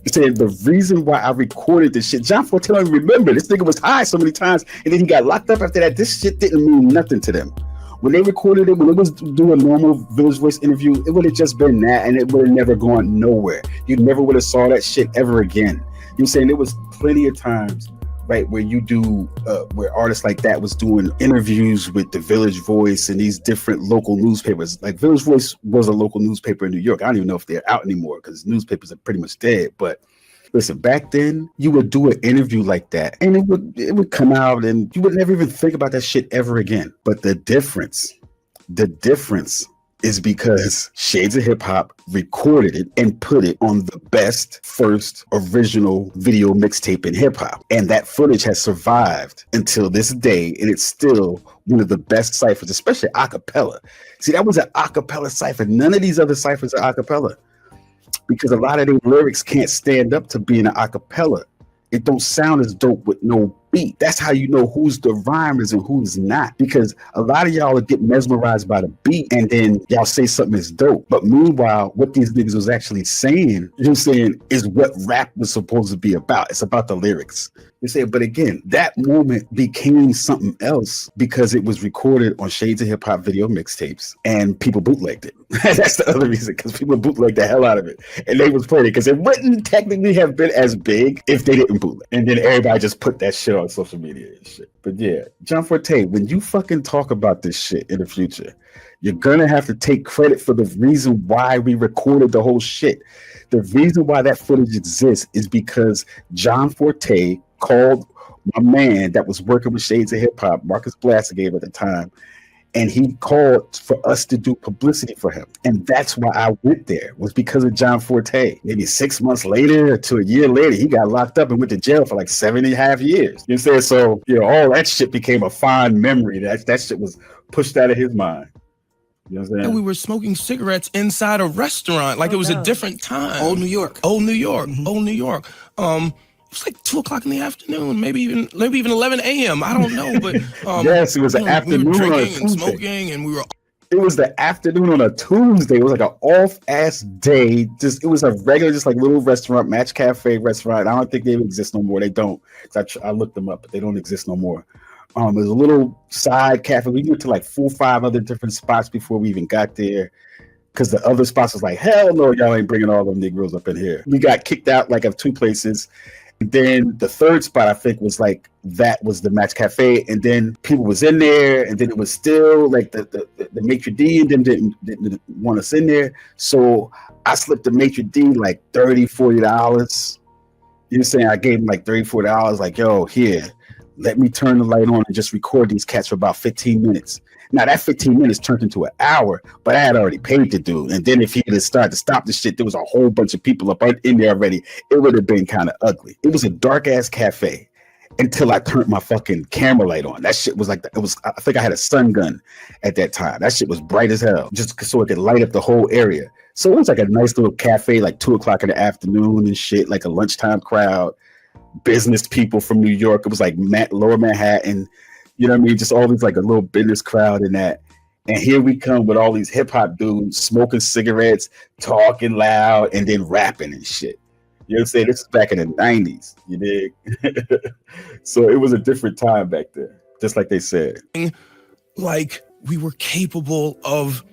Speaker 19: You saying the reason why I recorded this shit. John Forte, I remember this nigga was high so many times and then he got locked up after that. This shit didn't mean nothing to them. When they recorded it, when it was doing a normal Village Voice interview, it would have just been that and it would have never gone nowhere. You never would have saw that shit ever again. You know, saying there was plenty of times, right, where you do, where artists like that was doing interviews with the Village Voice and these different local newspapers. Like Village Voice was a local newspaper in New York. I don't even know if they're out anymore because newspapers are pretty much dead, but listen, back then you would do an interview like that and it would come out and you would never even think about that shit ever again. But the difference is because Shades of Hip Hop recorded it and put it on the best first original video mixtape in hip hop. And that footage has survived until this day. And it's still one of the best ciphers, especially acapella. See, that was an acapella cipher. None of these other ciphers are acapella, because a lot of their lyrics can't stand up to being an acapella. It don't sound as dope with no beat. That's how you know who's the rhymers and who's not, because a lot of y'all get mesmerized by the beat and then y'all say something is dope. But meanwhile, what these niggas was actually saying, is what rap was supposed to be about. It's about the lyrics. You say, but again, that moment became something else because it was recorded on Shades of Hip Hop video mixtapes and people bootlegged it. That's the other reason, because people bootlegged the hell out of it and they was playing it because it wouldn't technically have been as big if they didn't bootleg. And then everybody just put that shit on social media and shit. But yeah, John Forte, when you fucking talk about this shit in the future, you're gonna have to take credit for the reason why we recorded the whole shit. The reason why that footage exists is because John Forte called my man that was working with Shades of Hip Hop, Marcus Blassigame at the time, and he called for us to do publicity for him. And that's why I went there, was because of John Forte. Maybe 6 months later to a year later, he got locked up and went to jail for like 7.5 years. You know, so all that shit became a fond memory. That shit was pushed out of his mind. You know what I'm saying?
Speaker 22: And we were smoking cigarettes inside a restaurant, like it was a different time.
Speaker 1: Old New York.
Speaker 22: Old New York. It was like 2 o'clock in the afternoon, maybe even 11 a.m. I don't know, but
Speaker 19: yes, it was an afternoon.
Speaker 22: We were
Speaker 19: on a
Speaker 22: drinking and smoking, and we were.
Speaker 19: It was the afternoon on a Tuesday. It was like an off-ass day. It was a regular, just like little restaurant, Match Cafe restaurant. I don't think they exist no more. They don't. I looked them up, but they don't exist no more. There's a little side cafe. We went to like 4 or 5 other different spots before we even got there, because the other spots was like, hell no, y'all ain't bringing all them Negroes up in here. We got kicked out like of 2 places. And then the third spot, I think, was like, that was the Match Cafe. And then people was in there, and then it was still like the maitre d' and them didn't want us in there. So I slipped the maitre d' like $30, $40. You know what I'm saying? I gave him like $30, $40, like, yo, here, let me turn the light on and just record these cats for about 15 minutes. Now that 15 minutes turned into an hour, but I had already paid the dude. And then if he had started to stop the shit, there was a whole bunch of people up in there already. It would have been kind of ugly. It was a dark ass cafe until I turned my fucking camera light on. That shit was like, I think I had a sun gun at that time. That shit was bright as hell, just so it could light up the whole area. So it was like a nice little cafe, like 2 o'clock in the afternoon and shit, like a lunchtime crowd, business people from New York. It was like Lower Manhattan. You know what I mean? Just all these like a little business crowd in that. And here we come with all these hip hop dudes smoking cigarettes, talking loud, and then rapping and shit. You know what I'm saying? This is back in the 90s. You dig? So it was a different time back then. Just like they said.
Speaker 22: Like we were capable of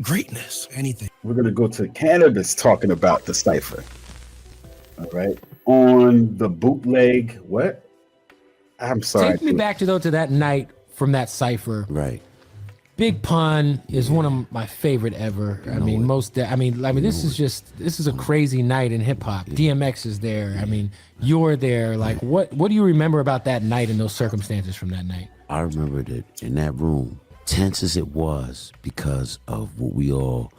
Speaker 22: greatness.
Speaker 1: Anything.
Speaker 19: We're going to go to Cannabis talking about the Cypher. All right. On the bootleg, what? I'm sorry.
Speaker 9: Take me back to that night from that Cypher.
Speaker 10: Right.
Speaker 9: Big Pun is one of my favorite ever. I mean, this is a crazy night in hip hop. DMX is there. I mean, you're there. Like, what do you remember about that night and those circumstances from that night?
Speaker 10: I remember that in that room, tense as it was because of what we all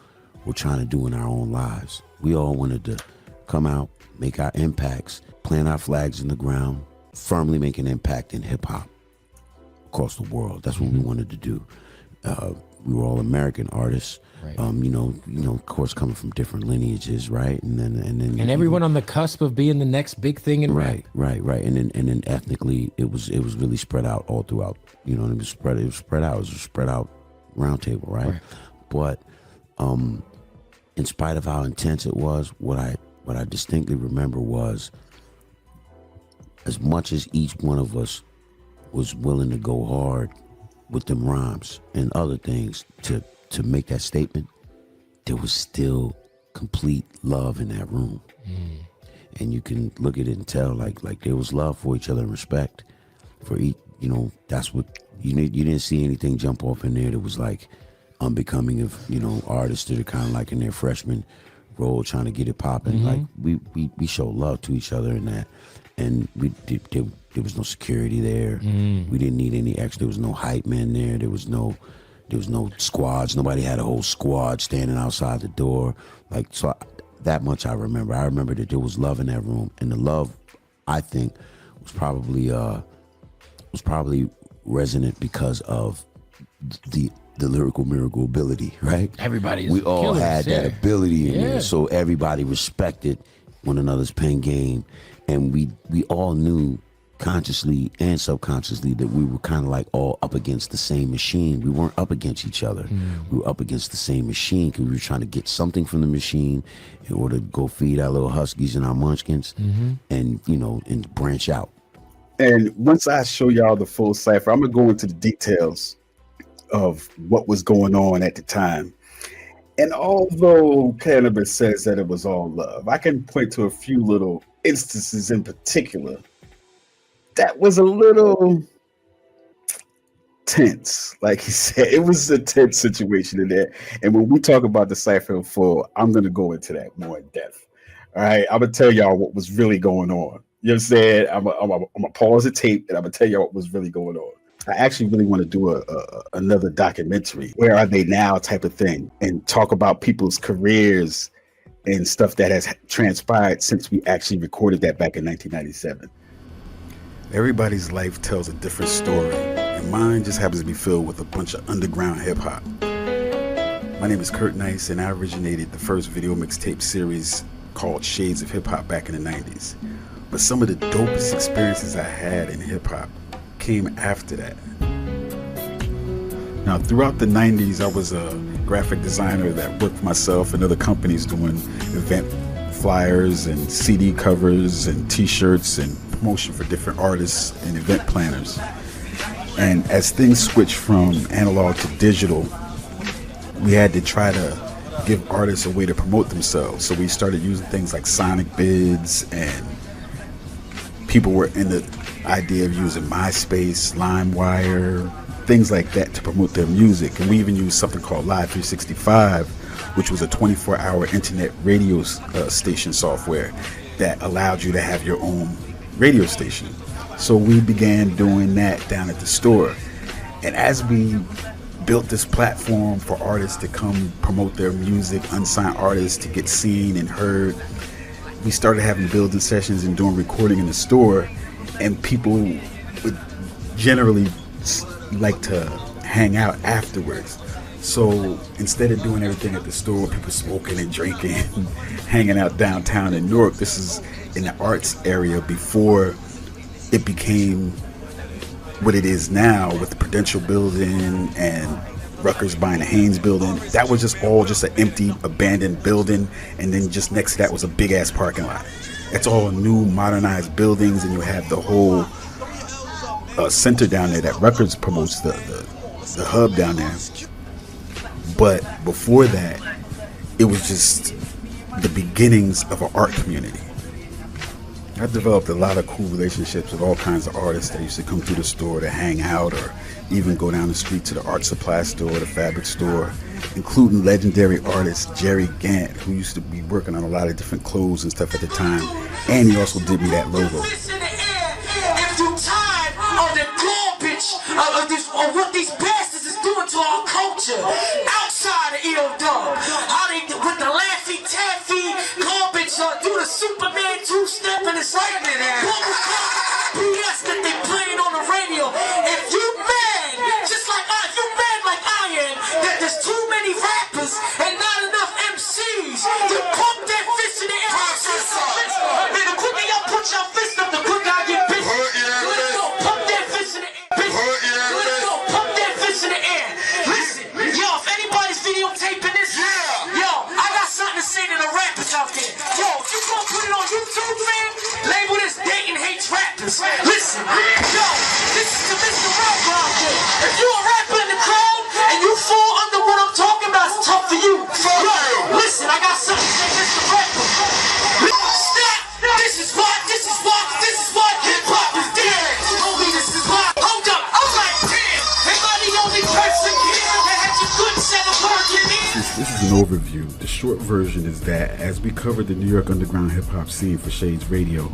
Speaker 10: were trying to do in our own lives. We all wanted to come out, make our impacts, plant our flags in the ground, firmly make an impact in hip hop across the world. That's what we wanted to do. We were all American artists, right. Of course, coming from different lineages, right? And then
Speaker 9: everyone on the cusp of being the next big thing in rap.
Speaker 10: Right. And then ethnically, it was really spread out all throughout. It was spread out. It was a spread out round table, right? But in spite of how intense it was, what I distinctly remember was, as much as each one of us was willing to go hard with them rhymes and other things to make that statement, there was still complete love in that room. And you can look at it and tell like there was love for each other and respect for each. That's what you didn't see anything jump off in there that was like unbecoming of artists that are kind of like in their freshman role trying to get it popping. Like we show love to each other in that, and there was no security there. We didn't need any extra. There was no hype man there. There was no squads. Nobody had a whole squad standing outside the door. That much I remember. I remember that there was love in that room, and the love, I think, was probably resonant because of the lyrical miracle ability, right?
Speaker 9: We
Speaker 10: all had that ability in there, so everybody respected one another's pen game, and we all knew consciously and subconsciously that we were kind of like all up against the same machine. We weren't up against each other. We were up against the same machine because we were trying to get something from the machine in order to go feed our little huskies and our munchkins and branch out.
Speaker 19: And once I show y'all the full Cypher, I'm going to go into the details of what was going on at the time. And although Cannabis says that it was all love, I can point to a few little instances in particular that was a little tense. Like he said, it was a tense situation in there. And when we talk about the Cypher in full, I'm going to go into that more in depth. All right, I'm going to tell y'all what was really going on. You know what I'm saying? I'm going to pause the tape and I'm going to tell y'all what was really going on. I actually really want to do another documentary, Where Are They Now type of thing, and talk about people's careers and stuff that has transpired since we actually recorded that back in 1997. Everybody's life tells a different story, and mine just happens to be filled with a bunch of underground hip hop. My name is Kurt Nice, and I originated the first video mixtape series called Shades of Hip Hop back in the 90s. But some of the dopest experiences I had in hip hop came after that. Now, throughout the 90s, I was a graphic designer that worked for myself and other companies doing event flyers and CD covers and t-shirts and promotion for different artists and event planners. And as things switched from analog to digital, we had to try to give artists a way to promote themselves. So we started using things like Sonic Bids, and people were in the idea of using MySpace, LimeWire, things like that to promote their music. And we even used something called Live 365, which was a 24-hour internet radio station software that allowed you to have your own radio station. So we began doing that down at the store. And as we built this platform for artists to come promote their music, unsigned artists to get seen and heard, we started having building sessions and doing recording in the store, and people would generally like to hang out afterwards. So instead of doing everything at the store, people smoking and drinking, hanging out downtown in Newark, this is in the arts area before it became what it is now with the Prudential building and Rutgers buying the Haynes building. That was just an empty, abandoned building, and then just next to that was a big ass parking lot. It's all new, modernized buildings, and you have the whole center down there that Records promotes the hub down there. But before that, it was just the beginnings of an art community. I developed a lot of cool relationships with all kinds of artists that used to come through the store to hang out or even go down the street to the art supply store, the fabric store, including legendary artist Jerry Gant, who used to be working on a lot of different clothes and stuff at the time. And he also did me that logo.
Speaker 15: If you tired of the garbage of what these bastards is doing to our culture outside of EO-Dub, how they with the Laffy Taffy garbage do the Superman two-step and it's like BS that they playing on the radio. If you mad, just like if you mad like I am, that there's too many rappers and not enough MCs, you pump that fist in the air. Man, the quicker y'all put your fist up, the quicker I get busy. Let's go, pump that fist in the air. Let's go, pump that fist in the air. Listen, yo, if anybody's videotaping this, yo, I got something to say to the rappers out there. Yo, if you gonna put it on YouTube, man, label this Dayton Hates Rappers. Listen, yo, this is the Mr. Rapper out there. If you a rapper in the crowd and you fall under what I'm talking about, it's tough for you. Yo, listen, I got something to say, Mr. Rapper. Stop! This is what hip-hop is dead. Homie, this is why. Hold up, I'm like, damn, am I the only person here that has a good set of working in?
Speaker 19: This is an overview. The short version is that as we covered the New York underground hip-hop scene for Shades Radio,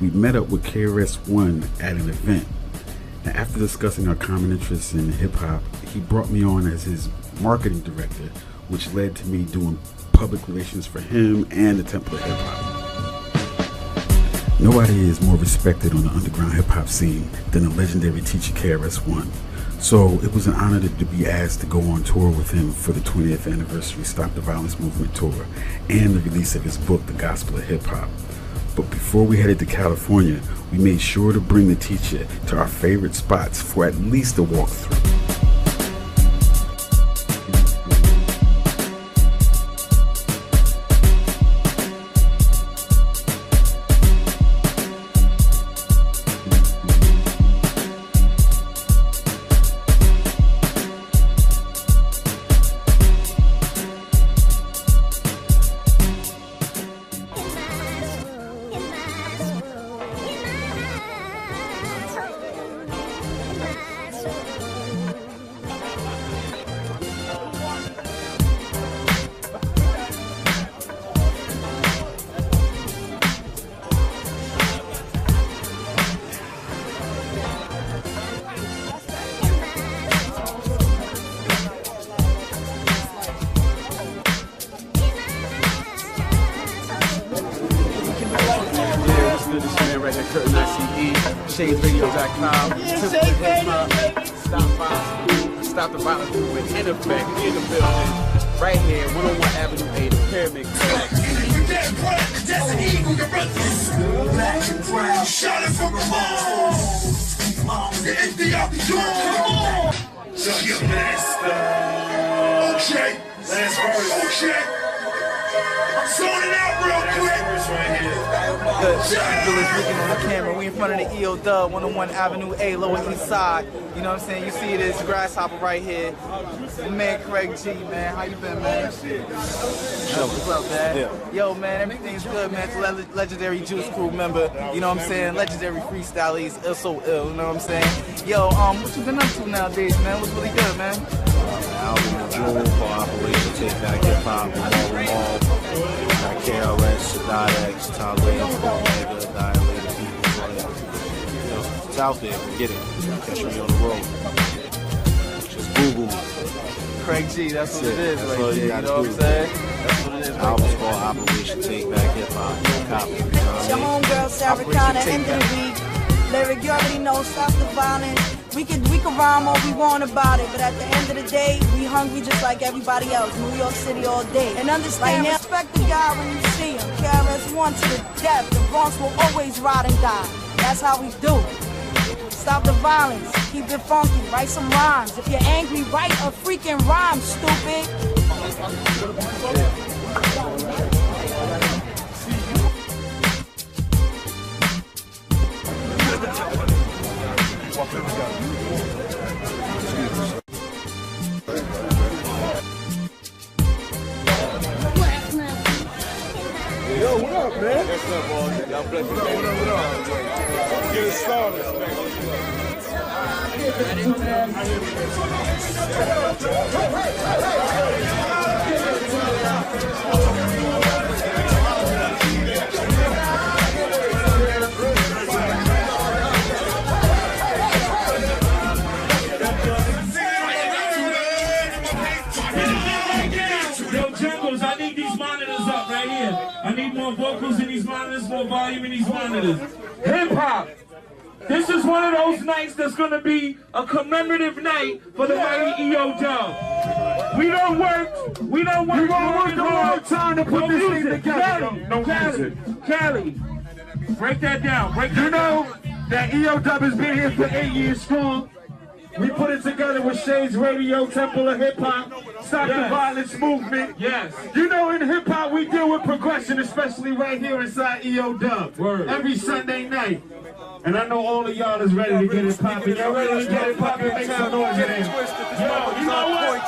Speaker 19: we met up with KRS-One at an event. Now, after discussing our common interests in hip-hop, he brought me on as his marketing director, which led to me doing public relations for him and the Temple of Hip-Hop. Nobody is more respected on the underground hip-hop scene than the legendary teacher KRS-One. So it was an honor to be asked to go on tour with him for the 20th anniversary Stop the Violence Movement tour and the release of his book, The Gospel of Hip Hop. But before we headed to California, we made sure to bring the teacher to our favorite spots for at least a walkthrough.
Speaker 21: ShadesRadio.com. Stop the violence movement in effect, in the building, right here, 101 Avenue 8, the Pyramid. That's an eagle, your brothers. Black and brown, shot it from the mall. The Ethiopian, come on. So you master. Okay, last verse. Okay. I'm zoning out real quick.
Speaker 5: Good. Village looking on the camera. We in front of the EO-Dub, 101 Avenue A, Lower East Side. You know what I'm saying? You see this grasshopper right here. My man Craig G, man. How you been, man? What's up, man? Yeah. Yo, man, everything's good, man. It's legendary Juice Crew member. You know what I'm saying? Legendary freestyle. He's so ill. You know what I'm saying? Yo, what you been up to nowadays, man? What's really good, man?
Speaker 13: Album in June for Operation Take Back Hip Hop. Got KRS, Shaddad X, Tom Williams, Omega, Dilated People. It's out there. Get it. Catch me on the road. Just Google me.
Speaker 5: Craig G, that's what it is,
Speaker 13: that's
Speaker 5: right
Speaker 13: all
Speaker 5: there.
Speaker 13: you gotta
Speaker 5: know what I'm
Speaker 13: do.
Speaker 5: saying? That's what it is.
Speaker 13: Album's called Operation Take Back Hip Hop. No copy. You know what
Speaker 23: It's your homegirl, Sarah Connor, end of the week. Lyric, you already know, stop the violence. We can rhyme all we want about it, but at the end of the day, we hungry just like everybody else. New York City all day. And understand, respect the guy when you see him. KRS-One to the death. The Bronx will always ride and die. That's how we do. Stop the violence. Keep it funky. Write some rhymes. If you're angry, write a freaking rhyme, stupid.
Speaker 16: Yo, what up, man? What's up, boy? Y'all bless you. What up? Get it started,
Speaker 4: I need these monitors up right here. I need more vocals in these monitors, more volume in these monitors. Hip hop. This is one of those nights that's gonna be a commemorative night for the mighty E.O. Dub. We don't work. We don't work. We're gonna work a long time to put this thing together. Cali, break that down. You know that E.O. Dub has been here for 8 years strong. We put it together with Shades Radio, Temple of Hip Hop, Stop the Violence Movement. Yes. You know, in hip hop, we deal with progression, especially right here inside E.O. Dub. Every Sunday night. And I know all of y'all is ready to get it poppin'. Y'all ready to get it poppin'? Make some noise in there. Yo, you know what?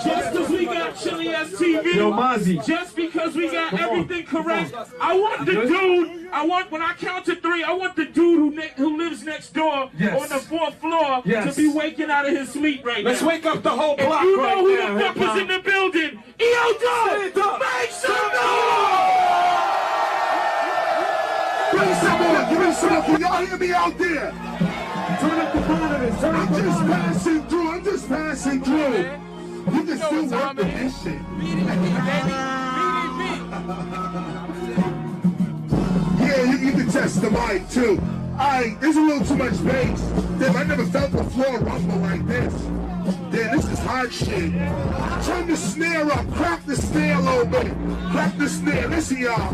Speaker 4: Just because we got Chili STV, yo, Mozzie. Just because we got everything correct, I want the dude, when I count to 3, I want the dude who lives next door on the 4th floor to be waking out of his sleep right now.
Speaker 21: Let's wake up the whole block
Speaker 4: right now. You know who
Speaker 21: now,
Speaker 4: the fuck is in the building? E.O. Dub! Make some noise!
Speaker 16: Bring some more, give me some more. Can y'all hear me out there?
Speaker 4: Turn up the monitors, turn up the monitors.
Speaker 16: I'm just passing through. You can still work with this shit. Yeah, you can test the mic too. Alright, there's a little too much bass. Damn, I never felt the floor rumble like this. Damn, this is hard shit. Turn the snare up, crack the snare a little bit. Crack the snare, listen y'all.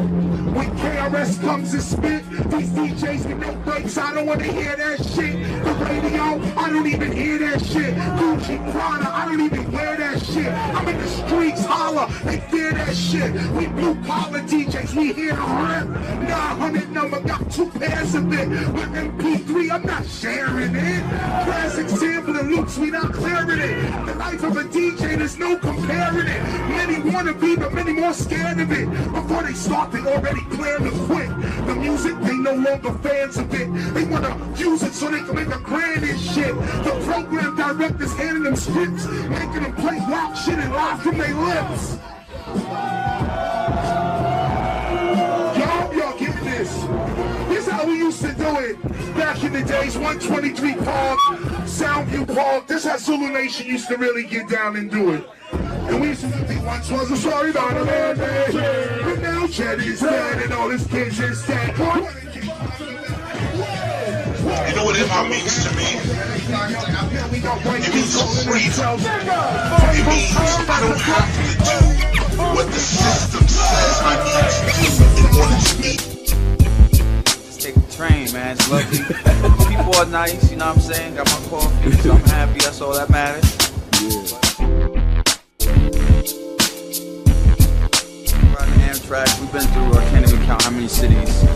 Speaker 16: When KRS comes and spit, these DJs with no breaks, I don't wanna hear that shit. The radio, I don't even hear that shit. Gucci Prada, I don't even wear that shit. I'm in the streets, holler, they fear that shit. We blue collar DJs, we hear the rip. 900 number, got 2 pairs of it. With MP3, I'm not sharing it. Classic sample and loops, we not clearing it. The life of a DJ, there's no comparing it. Many wanna be, but many more scared of it. Before they start, they already plan to quit. The music, they no longer fans of it. They wanna use it so they can make a grand and shit. The program directors handing them scripts, making them play wild shit and lie from their lips. Y'all get this. This is how we used to do it back in the days. 123 Park, Soundview Park. This is how Zulu Nation used to really get down and do it. And we used to think once was a story about a man, but now Chad is dead and all his kids is dead.
Speaker 3: You know what hip-hop means to me? It means freedom. It means I don't have to do what the system says I need to do in order to meet.
Speaker 5: Just take the train, man. It's lovely. People are nice, you know what I'm saying? Got my coffee, so I'm happy. That's all that matters. Riding Amtrak, we've been through, I can't even count how many cities.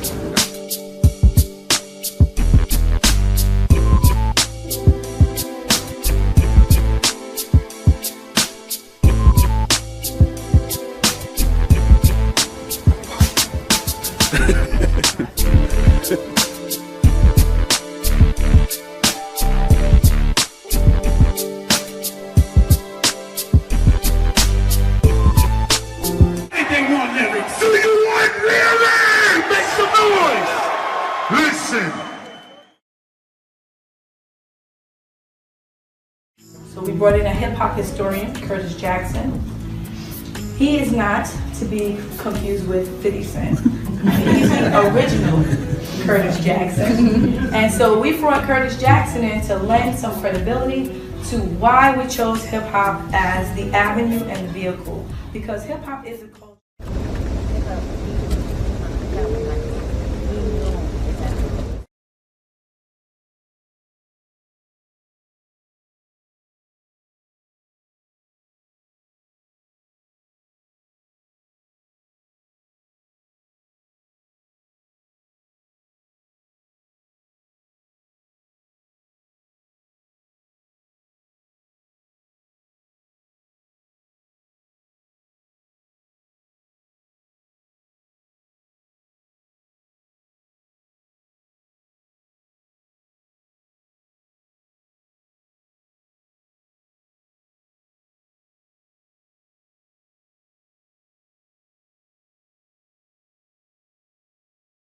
Speaker 23: So we brought in a hip-hop historian, Curtis Jackson. He is not to be confused with 50 Cent. He's the original Curtis Jackson. And so we brought Curtis Jackson in to lend some credibility to why we chose hip-hop as the avenue and the vehicle. Because hip-hop is a culture.